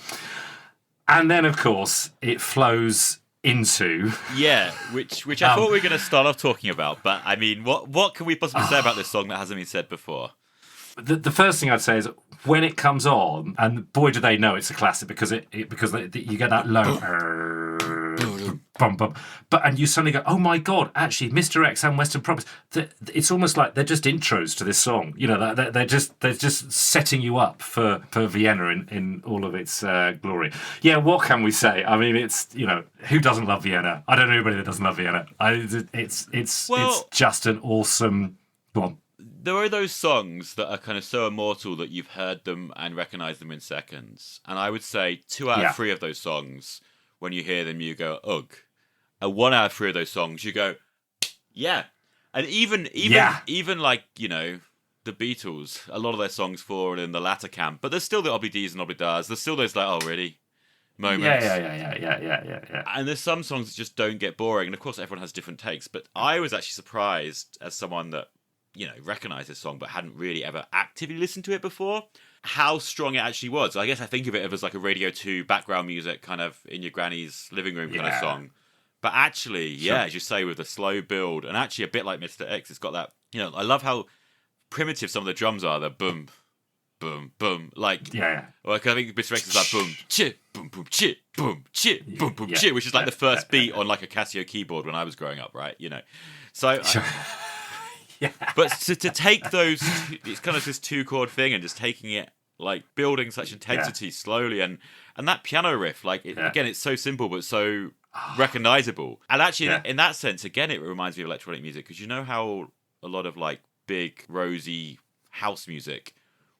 And then, of course, it flows into... Yeah, which I thought we were going to start off talking about, but I mean, what can we possibly say about this song that hasn't been said before? The first thing I'd say is when it comes on, and boy do they know it's a classic, because you get that low bum bum, and you suddenly go, oh my god, actually Mr. X and Western Promise, it's almost like they're just intros to this song. You know, they're just setting you up for Vienna in all of its glory. Yeah, what can we say? I mean, it's, you know, who doesn't love Vienna? I don't know anybody that doesn't love Vienna. It's just an awesome. Go on. There are those songs that are kind of so immortal that you've heard them and recognise them in seconds. And I would say 2 out of 3 of those songs, when you hear them, you go, ugh. And 1 out of 3 of those songs, you go, yeah. And even like, you know, the Beatles, a lot of their songs fall in the latter camp. But there's still the obli-dees and obli-das. There's still those like, oh, really? Moments. Yeah. And there's some songs that just don't get boring. And of course, everyone has different takes. But I was actually surprised, as someone that, you know, recognised this song but hadn't really ever actively listened to it before, how strong it actually was. I guess I think of it as like a Radio 2 background music, kind of in your granny's living room kind of song. But actually, as you say, with the slow build, and actually a bit like Mr. X, it's got that, you know, I love how primitive some of the drums are. The boom, boom, boom. Like, like I think Mr. X is like boom, chit, boom, boom, chit, boom, chit, boom, boom, chit, which is like the first beat on like a Casio keyboard when I was growing up, right? You know. So... But to take those, it's kind of this 2-chord thing, and just taking it, like building such intensity slowly, and that piano riff, like again, it's so simple but so recognizable. And actually, in that sense, again, it reminds me of electronic music, because you know how a lot of like big, rosy house music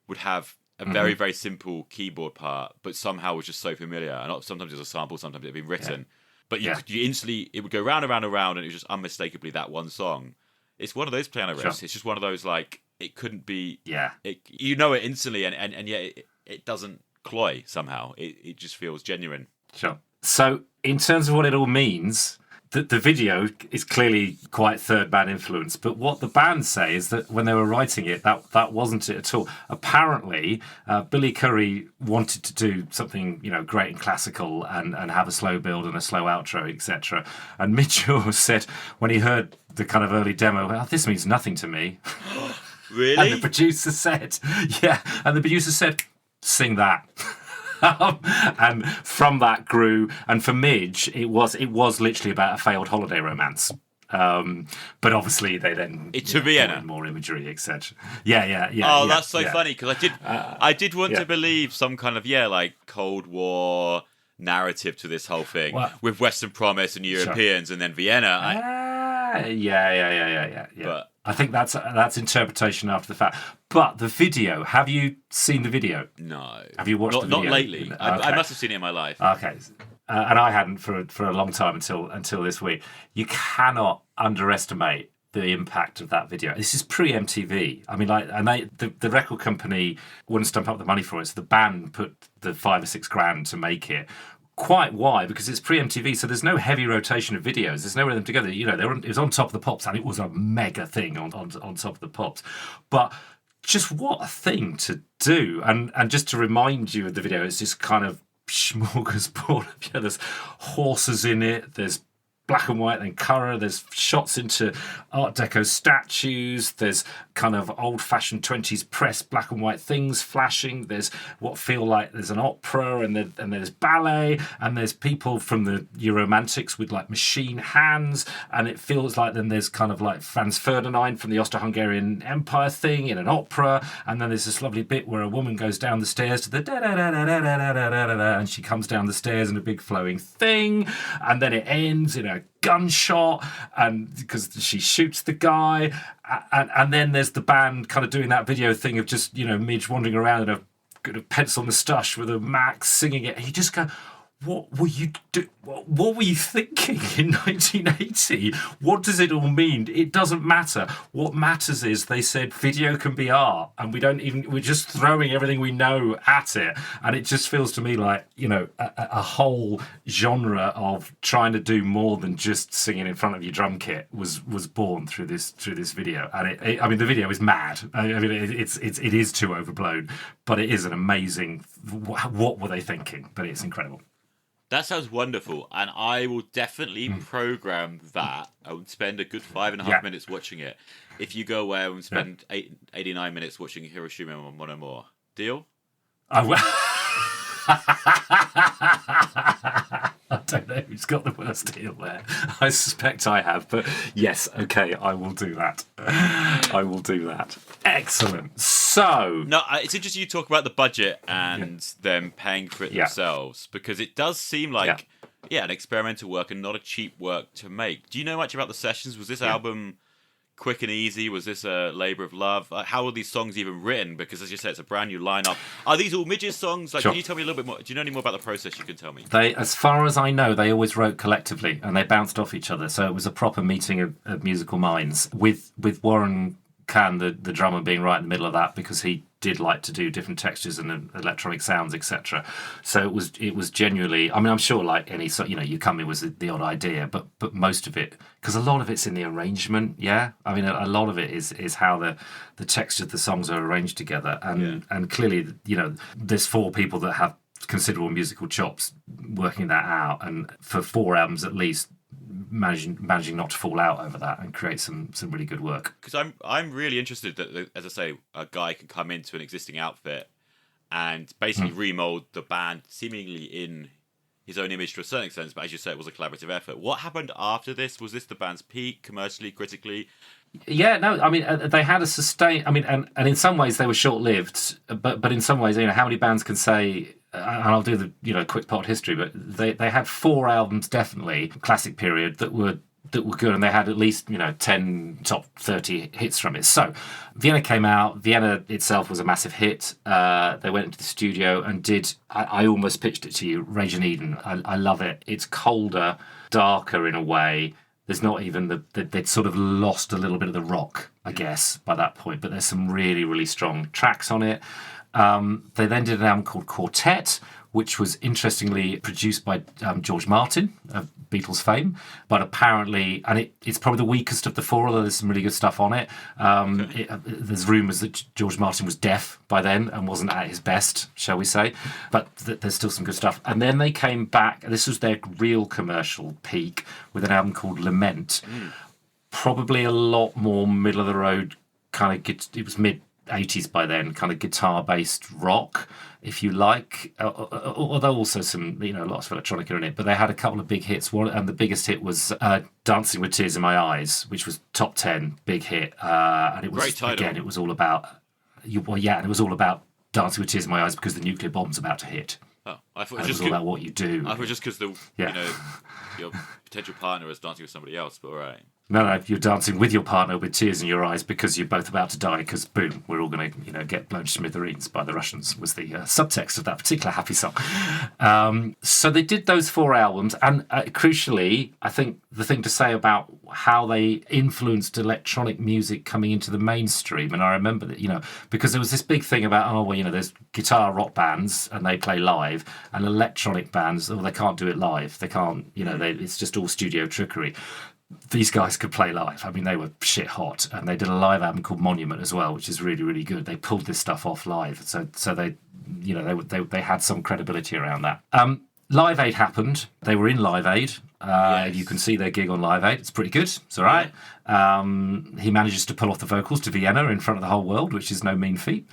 would have a very, very simple keyboard part, but somehow was just so familiar. And sometimes it was a sample, sometimes it had been written, but you instantly, it would go round and round and round, and it was just unmistakably that one song. It's one of those piano riffs. Sure. It's just one of those, like, it couldn't be... Yeah. You know it instantly, and yet it doesn't cloy somehow. It just feels genuine. Sure. So, in terms of what it all means, the video is clearly quite third man influence, but what the band say is that when they were writing it, that wasn't it at all. Apparently, Billy Currie wanted to do something, you know, great and classical, and have a slow build and a slow outro, etc. And Mitchell said, when he heard the kind of early demo, well, this means nothing to me. Really? And the producer said, sing that. And from that grew, and for Midge, it was literally about a failed holiday romance. But obviously they then to Vienna, more imagery, etc. Yeah. Oh, that's so funny, because I did want to believe some kind of like Cold War narrative to this whole thing, with Western Promise and Europeans, and then Vienna. Yeah. But I think that's interpretation after the fact. But the video, have you seen the video? No. Have you watched the video? Not lately. Okay. I must have seen it in my life. Okay. And I hadn't for a long time until this week. You cannot underestimate the impact of that video. This is pre-MTV. I mean, the record company wouldn't stump up the money for it, so the band put the $5 or $6 to make it. Quite why? Because it's pre-MTV, so there's no heavy rotation of videos. There's no rhythm together. You know, it was on Top of the Pops, and it was a mega thing on Top of the Pops. But just what a thing to do! And just to remind you of the video, it's this kind of smorgasbord. There's horses in it. There's black and white, then colour. There's shots into Art Deco statues. There's kind of old-fashioned 20s press black and white things flashing. There's what feel like there's an opera, and there's ballet, and there's people from the Euromantics with like machine hands, and it feels like then there's kind of like Franz Ferdinand from the Austro-Hungarian Empire thing in an opera, and then there's this lovely bit where a woman goes down the stairs to the da-da-da-da-da-da-da-da-da, and she comes down the stairs in a big flowing thing, and then it ends in a gunshot, and because she shoots the guy, and then there's the band kind of doing that video thing of just, Midge wandering around in a pencil moustache with a Max singing it, and you just go, what were you what were you thinking in 1980? What does it all mean? It doesn't matter. What matters is they said video can be art, and we're just throwing everything we know at it, and it just feels to me like a whole genre of trying to do more than just singing in front of your drum kit was born through this video. And the video is mad. It is too overblown, but it is an amazing. What were they thinking? But it's incredible. That sounds wonderful, and I will definitely program that. I would spend a good 5.5 minutes watching it. If you go away, I would spend 89 minutes watching Hiroshima and Mon Amour. Deal? I don't know who's got the worst deal there. I suspect I have, but yes, okay, I will do that. Excellent. So... No, it's interesting you talk about the budget and them paying for it themselves, because it does seem like, an experimental work and not a cheap work to make. Do you know much about the sessions? Was this album quick and easy? Was this a labour of love? How were these songs even written? Because as you said, it's a brand new lineup. Are these all Midge's songs? Can you tell me a little bit more? Do you know any more about the process you can tell me? They, as far as I know, they always wrote collectively and they bounced off each other. So it was a proper meeting of musical minds with Warren Can, the drummer, being right in the middle of that, because he did like to do different textures and electronic sounds, etc. So it was genuinely. I mean, I'm sure like any, you come in with the odd idea, but most of it, because a lot of it's in the arrangement. Yeah, I mean, a lot of it is how the texture of the songs are arranged together, and clearly, there's 4 people that have considerable musical chops working that out, and for 4 albums at least. Managing not to fall out over that and create some really good work. Because I'm really interested that, as I say, a guy can come into an existing outfit and basically remold the band seemingly in his own image to a certain extent, but as you say, it was a collaborative effort. What happened after this? Was this the band's peak, commercially, critically? Yeah, no, I mean, they had a sustain. I mean, and in some ways they were short-lived, but in some ways, how many bands can say? And I'll do the quick part history, but they had 4 albums definitely classic period that were good, and they had at least 10 top 30 hits from it. So Vienna came out. Vienna itself was a massive hit. They went into the studio and did. I almost pitched it to you, Rage in Eden. I love it. It's colder, darker in a way. There's not even they'd sort of lost a little bit of the rock, I guess, by that point. But there's some really, really strong tracks on it. They then did an album called Quartet, which was interestingly produced by George Martin of Beatles fame, but apparently, and it's probably the weakest of the 4, although there's some really good stuff on it. There's rumours that George Martin was deaf by then and wasn't at his best, shall we say, but there's still some good stuff. And then they came back, this was their real commercial peak, with an album called Lament. Probably a lot more middle of the road kind of, it was mid-80s by then, kind of guitar-based rock, if you like, although also some, lots of electronica in it. But they had a couple of big hits. And the biggest hit was Dancing with Tears in My Eyes, which was top 10, big hit. And it was, great title. Again, it was all about, and it was all potential Dancing with Tears in My Eyes because the nuclear bomb's about to hit. Oh, I thought it was all about what you do. I thought just because your potential partner was dancing with somebody else, but all right. No, you're dancing with your partner with tears in your eyes because you're both about to die because, boom, we're all going to, get blown to smithereens by the Russians was the subtext of that particular happy song. So they did those 4 albums. And crucially, I think the thing to say about how they influenced electronic music coming into the mainstream, and I remember that, because there was this big thing about, there's guitar rock bands and they play live, and electronic bands, they can't do it live. They can't, it's just all studio trickery. These guys could play live. I mean, they were shit hot, and they did a live album called Monument as well, which is really, really good. They pulled this stuff off live, so they had some credibility around that. Live Aid happened. They were in Live Aid. Yes. You can see their gig on Live Aid. It's pretty good. It's all right. He manages to pull off the vocals to Vienna in front of the whole world, which is no mean feat.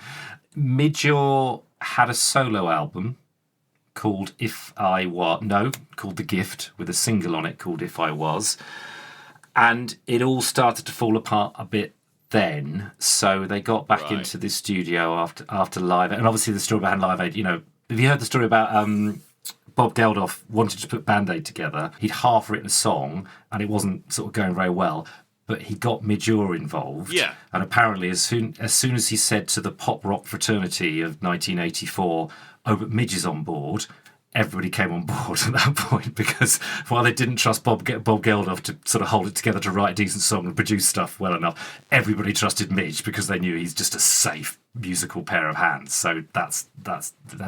Midjaw had a solo album called called The Gift, with a single on it called If I Was. And it all started to fall apart a bit then. So they got back into the studio after Live Aid. And obviously the story behind Live Aid, have you heard the story about Bob Geldof wanted to put Band Aid together? He'd half written a song and it wasn't sort of going very well. But he got Midjaw involved. Yeah. And apparently as soon as he said to the pop rock fraternity of 1984, oh, but Midge is on board, everybody came on board at that point, because while they didn't trust Bob Geldof to sort of hold it together to write a decent song and produce stuff well enough, everybody trusted Midge because they knew he's just a safe musical pair of hands. So that's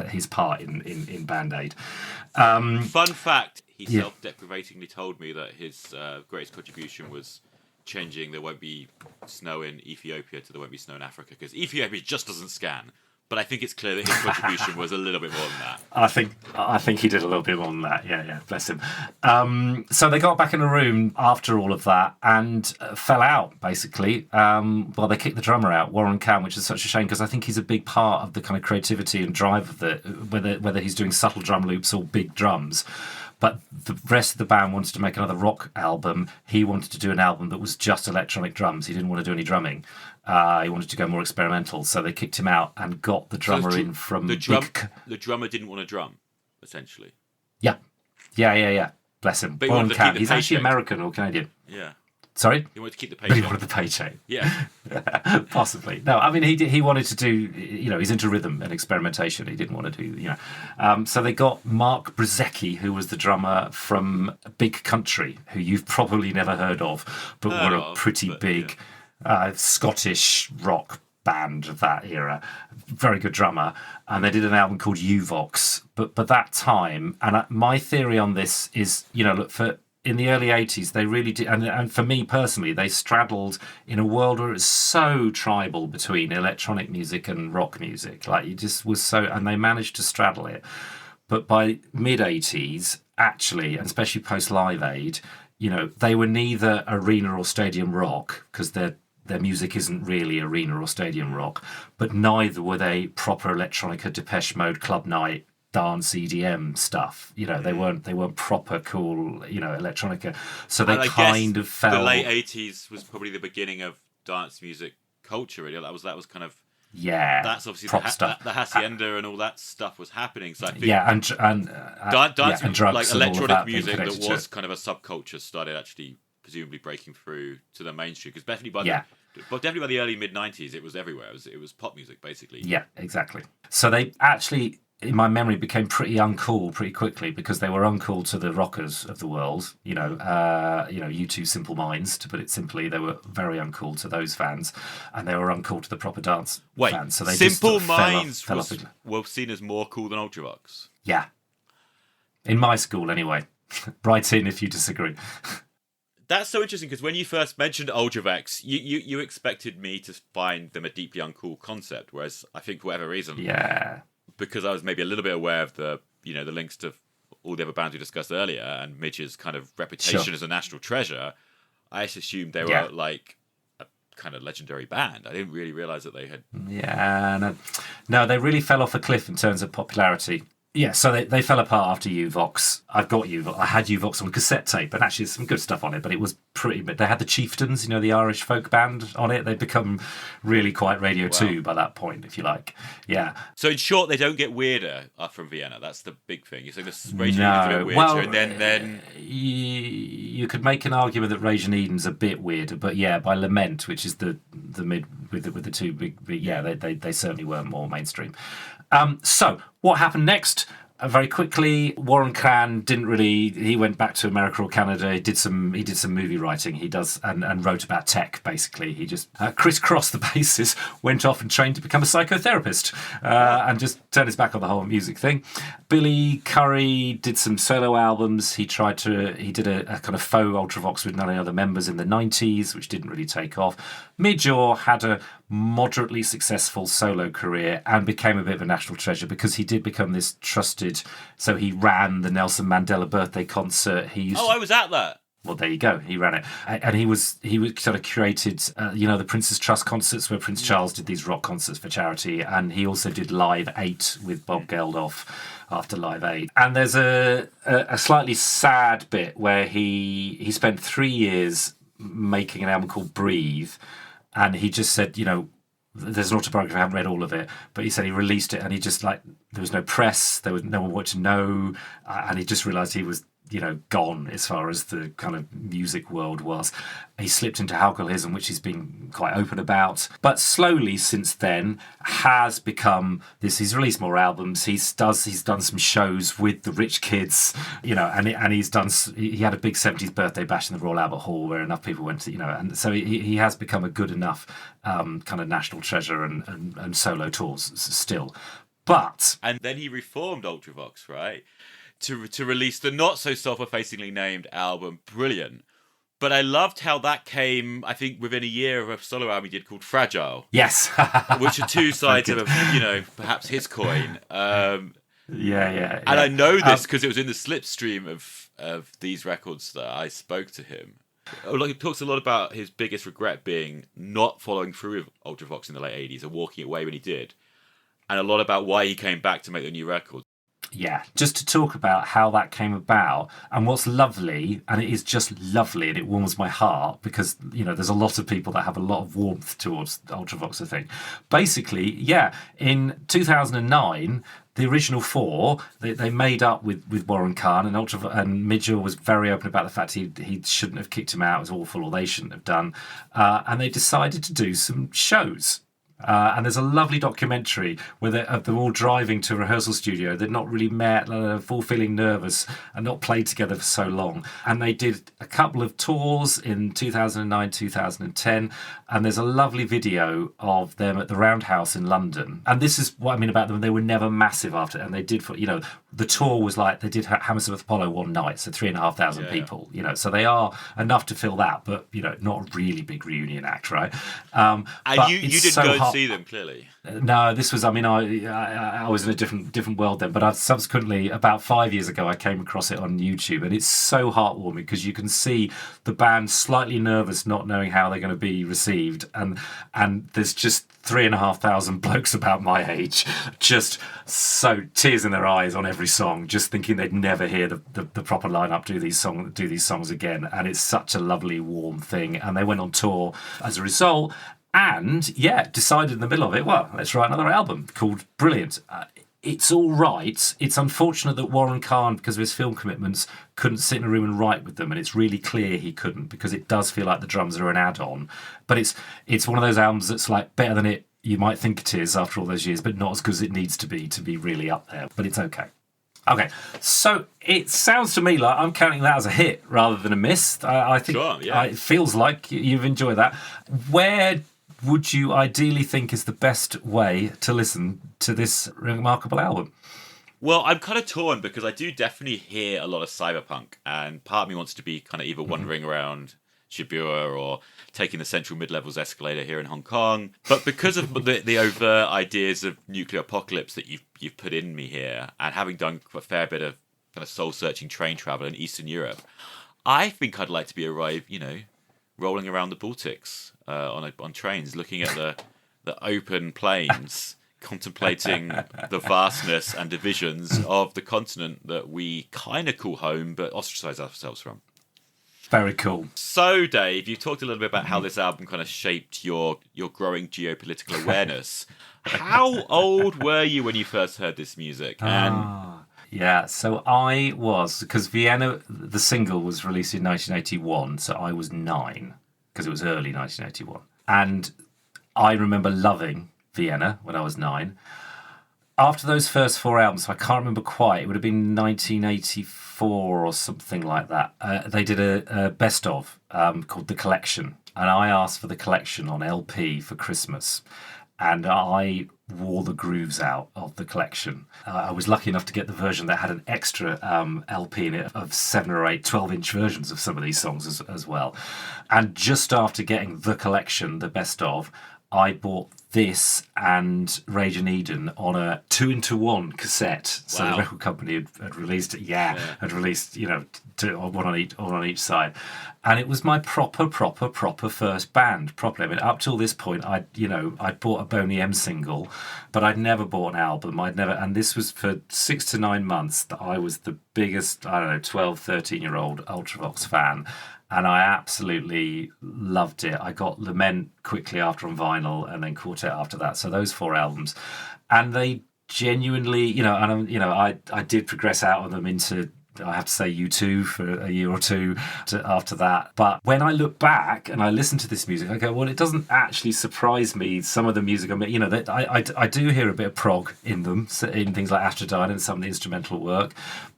his part in Band Aid. Fun fact, he self-deprecatingly told me that his greatest contribution was changing there won't be snow in Ethiopia to there won't be snow in Africa, because Ethiopia just doesn't scan. But I think it's clear that his contribution was a little bit more than that. I think he did a little bit more than that. Yeah, bless him. So they got back in the room after all of that and fell out, basically. Well, they kicked the drummer out, Warren Cam, which is such a shame because I think he's a big part of the kind of creativity and drive of whether he's doing subtle drum loops or big drums. But the rest of the band wanted to make another rock album. He wanted to do an album that was just electronic drums. He didn't want to do any drumming. He wanted to go more experimental. So they kicked him out and got the drummer in from... The drummer didn't want to drum, essentially. Yeah. Bless him. But Warren Cam. He's actually American or Canadian. Yeah. Sorry? He wanted to keep the paycheck. But he wanted the paycheck. Yeah. Possibly. No, I mean, he wanted to do, he's into rhythm and experimentation. He didn't want to do, So they got Mark Brzezicki, who was the drummer from Big Country, who you've probably never heard of, but were a pretty big Scottish rock band of that era. Very good drummer. And they did an album called Ultravox. But by that time, and my theory on this is, look, in the early 80s, they really did, and for me personally, they straddled in a world where it was so tribal between electronic music and rock music. Like, it just was so, and they managed to straddle it. But by mid-80s, actually, and especially post-Live Aid, they were neither arena or stadium rock, because their music isn't really arena or stadium rock, but neither were they proper electronica, Depeche Mode, Club Night, dance EDM stuff. They weren't proper cool, electronica. So they kind of fell. The late 80s was probably the beginning of dance music culture. Really, that was kind of That's obviously prop stuff. The hacienda and all that stuff was happening. So I think and dance and drugs, like and electronic music that was kind of a subculture started actually presumably breaking through to the mainstream, because definitely by the early mid 90s it was everywhere. It was pop music basically. Yeah, exactly. So they actually, in my memory, became pretty uncool pretty quickly, because they were uncool to the rockers of the world. U2 Simple Minds, to put it simply. They were very uncool to those fans, and they were uncool to the proper dance fans. So they Simple just Minds were seen as more cool than Ultravox. Yeah, in my school anyway. Write in if you disagree. That's so interesting, because when you first mentioned Ultravox, you expected me to find them a deeply uncool concept, whereas I think for whatever reason, because I was maybe a little bit aware of the links to all the other bands we discussed earlier and Midge's kind of reputation as a national treasure, I just assumed they were like a kind of legendary band. I didn't really realise that they had... No, they really fell off a cliff in terms of popularity. Yeah, so they fell apart after Ultravox. I've got Ultravox. I had Ultravox on cassette tape, and actually there's some good stuff on it, but it was pretty... But they had the Chieftains, the Irish folk band on it. They'd become really quite Radio 2 by that point, if you like. Yeah. So in short, they don't get weirder from Vienna. That's the big thing. You're saying this Radio Eden's a bit weirder, and then... You could make an argument that Rage and Eden's a bit weirder, but by Lament, which is the mid with the two big they certainly were more mainstream. So what happened next? Very quickly, Warren Cran didn't really. He went back to America or Canada. He did some movie writing. He does and wrote about tech. Basically, he just crisscrossed the bases. Went off and trained to become a psychotherapist, and just turned his back on the whole music thing. Billy Currie did some solo albums. He did a kind of faux Ultravox with none of the other members in the 90s, which didn't really take off. Midjaw had a moderately successful solo career and became a bit of a national treasure, because he did become this trusted started. So he ran the Nelson Mandela birthday concert. I was at that. Well, there you go. He ran it, and he sort of curated, the Prince's Trust concerts where Prince Charles did these rock concerts for charity, and he also did Live 8 with Bob Geldof after Live 8. And there's a slightly sad bit where he spent 3 years making an album called Breathe, and he just said, there's an autobiography, I haven't read all of it, but he said he released it and he just there was no press, there was no one wanted to know, and he just realised he was gone as far as the kind of music world was. He slipped into alcoholism, which he's been quite open about, but slowly since then has become this. He's released more albums. He's done some shows with the Rich Kids, and he had a big 70s birthday bash in the Royal Albert Hall where enough people went to, and so he has become a good enough kind of national treasure and solo tours still. But and then he reformed Ultravox, right? To release the not so self-effacingly named album Brilliant. But I loved how that came, I think, within a year of a solo album he did called Fragile. Yes. Which are two sides of, perhaps his coin. Yeah. And I know this because it was in the slipstream of these records that I spoke to him. He talks a lot about his biggest regret being not following through with Ultravox in the late 80s and walking away when he did. And a lot about why he came back to make the new record. Yeah, just to talk about how that came about and what's lovely, and it is just lovely and it warms my heart because, there's a lot of people that have a lot of warmth towards Ultravox, I think. Basically, in 2009, the original four, they made up with Warren Kahn, and Mitchell was very open about the fact he shouldn't have kicked him out, it was awful, or they shouldn't have done. And they decided to do some shows. And there's a lovely documentary where they're all driving to a rehearsal studio. They'd not really met, all feeling nervous and not played together for so long. And they did a couple of tours in 2009, 2010. And there's a lovely video of them at the Roundhouse in London. And this is what I mean about them. They were never massive after it. And they did, the tour was they did Hammersmith Apollo one night, so 3,500 people. So they are enough to fill that, but, not a really big reunion act, right? And you didn't go and see them, clearly. No, this was, I was in a different world then, but I've subsequently, about 5 years ago, I came across it on YouTube, and it's so heartwarming because you can see the band slightly nervous, not knowing how they're going to be received, and there's just 3,500 blokes about my age, just so tears in their eyes on every song, just thinking they'd never hear the proper lineup do these songs again, and it's such a lovely, warm thing, and they went on tour as a result. And, decided in the middle of it, well, let's write another album called Brilliant. It's all right. It's unfortunate that Warren Kahn, because of his film commitments, couldn't sit in a room and write with them. And it's really clear he couldn't because it does feel like the drums are an add-on. But it's one of those albums that's better than you might think it is after all those years, but not as good as it needs to be really up there. But it's okay. Okay, so it sounds to me like I'm counting that as a hit rather than a miss. I think sure, yeah. It feels like you've enjoyed that. Where would you ideally think is the best way to listen to this remarkable album? Well, I'm kind of torn because I do definitely hear a lot of cyberpunk, and part of me wants to be kind of either wandering around Shibuya or taking the Central Mid-Levels escalator here in Hong Kong. But because of the overt ideas of nuclear apocalypse that you've put in me here, and having done a fair bit of kind of soul-searching train travel in Eastern Europe, I think I'd like to be rolling around the Baltics on trains, looking at the open plains, contemplating the vastness and divisions of the continent that we kind of call home, but ostracize ourselves from. Very cool. So, Dave, you talked a little bit about how this album kind of shaped your growing geopolitical awareness. How old were you when you first heard this music? Yeah, so I was, because Vienna, the single was released in 1981, so I was 9, because it was early 1981. And I remember loving Vienna when I was 9. After those first 4 albums, I can't remember quite, it would have been 1984 or something like that. They did a best of called The Collection, and I asked for The Collection on LP for Christmas. And I wore the grooves out of The Collection. I was lucky enough to get the version that had an extra LP in it of 7 or 8 12-inch versions of some of these songs as well. And just after getting The Collection, the best of, I bought this and Rage and Eden on a 2-into-1 cassette. So Wow. the record company had released it. Had released, one on each side, and it was my proper first band. Properly, I mean, up till this point, I'd bought a Boney M single, but I'd never bought an album. And this was for 6 to 9 months that I was the biggest, 12, 13-year-old Ultravox fan. And I absolutely loved it. I got Lament quickly after on vinyl, and then Quartet after that. So those 4 albums, and they genuinely, I did progress out of them into, I have to say, U2 for a year or two after that. But when I look back and I listen to this music, I go, well, it doesn't actually surprise me. Some of the music, I do hear a bit of prog in them, in things like Astrodyne and some of the instrumental work.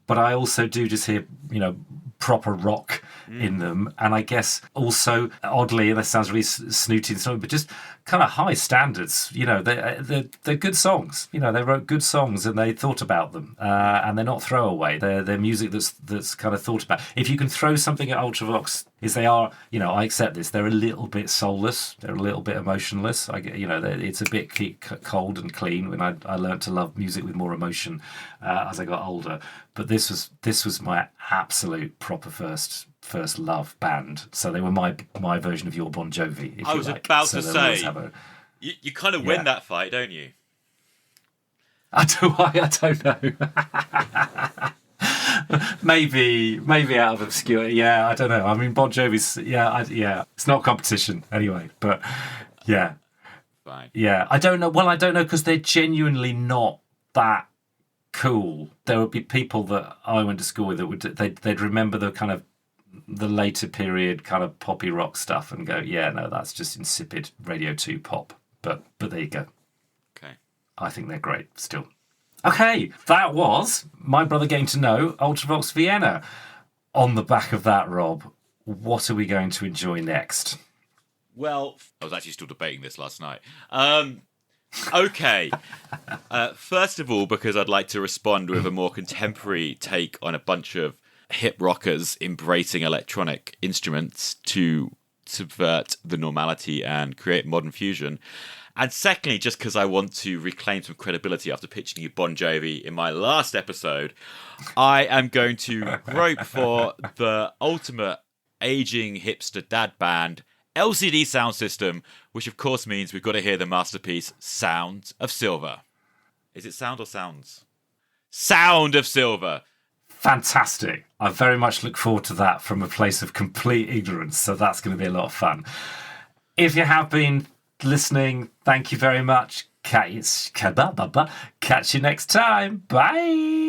But I also do just hear, proper rock in them, and I guess also, oddly, and that sounds really snooty and something, but just kind of high standards. They're good songs. They wrote good songs and they thought about them, and they're not throwaway. They're music that's kind of thought about. If you can throw something at Ultravox, is they are, I accept this. They're a little bit soulless. They're a little bit emotionless. It's a bit cold and clean. When I learned to love music with more emotion as I got older. But this was my absolute proper first love band. So they were my version of your Bon Jovi. If I you was like. about so to say, you kind of win Yeah. that fight, don't you? I don't know. maybe out of obscurity. Yeah, I don't know. I mean, Bon Jovi's. It's not competition anyway. But yeah, Fine. yeah. I don't know. Well, I don't know because they're genuinely not that cool. There would be people that I went to school with that they'd remember the kind of the later period kind of poppy rock stuff and go, yeah, no, that's just insipid Radio 2 pop. But there you go. Okay. I think they're great still. Okay, that was my brother getting to know Ultravox Vienna. On the back of that, Rob, what are we going to enjoy next? Well, I was actually still debating this last night. Okay. First of all, because I'd like to respond with a more contemporary take on a bunch of hip rockers embracing electronic instruments to subvert the normality and create modern fusion. And secondly, just because I want to reclaim some credibility after pitching you Bon Jovi in my last episode, I am going to grope for the ultimate aging hipster dad band, LCD Sound System, which of course means we've got to hear the masterpiece Sound of Silver. Is it sound or sounds? Sound of Silver. Fantastic. I very much look forward to that from a place of complete ignorance, so that's going to be a lot of fun. If you have been listening, thank you very much. Catch you next time. Bye.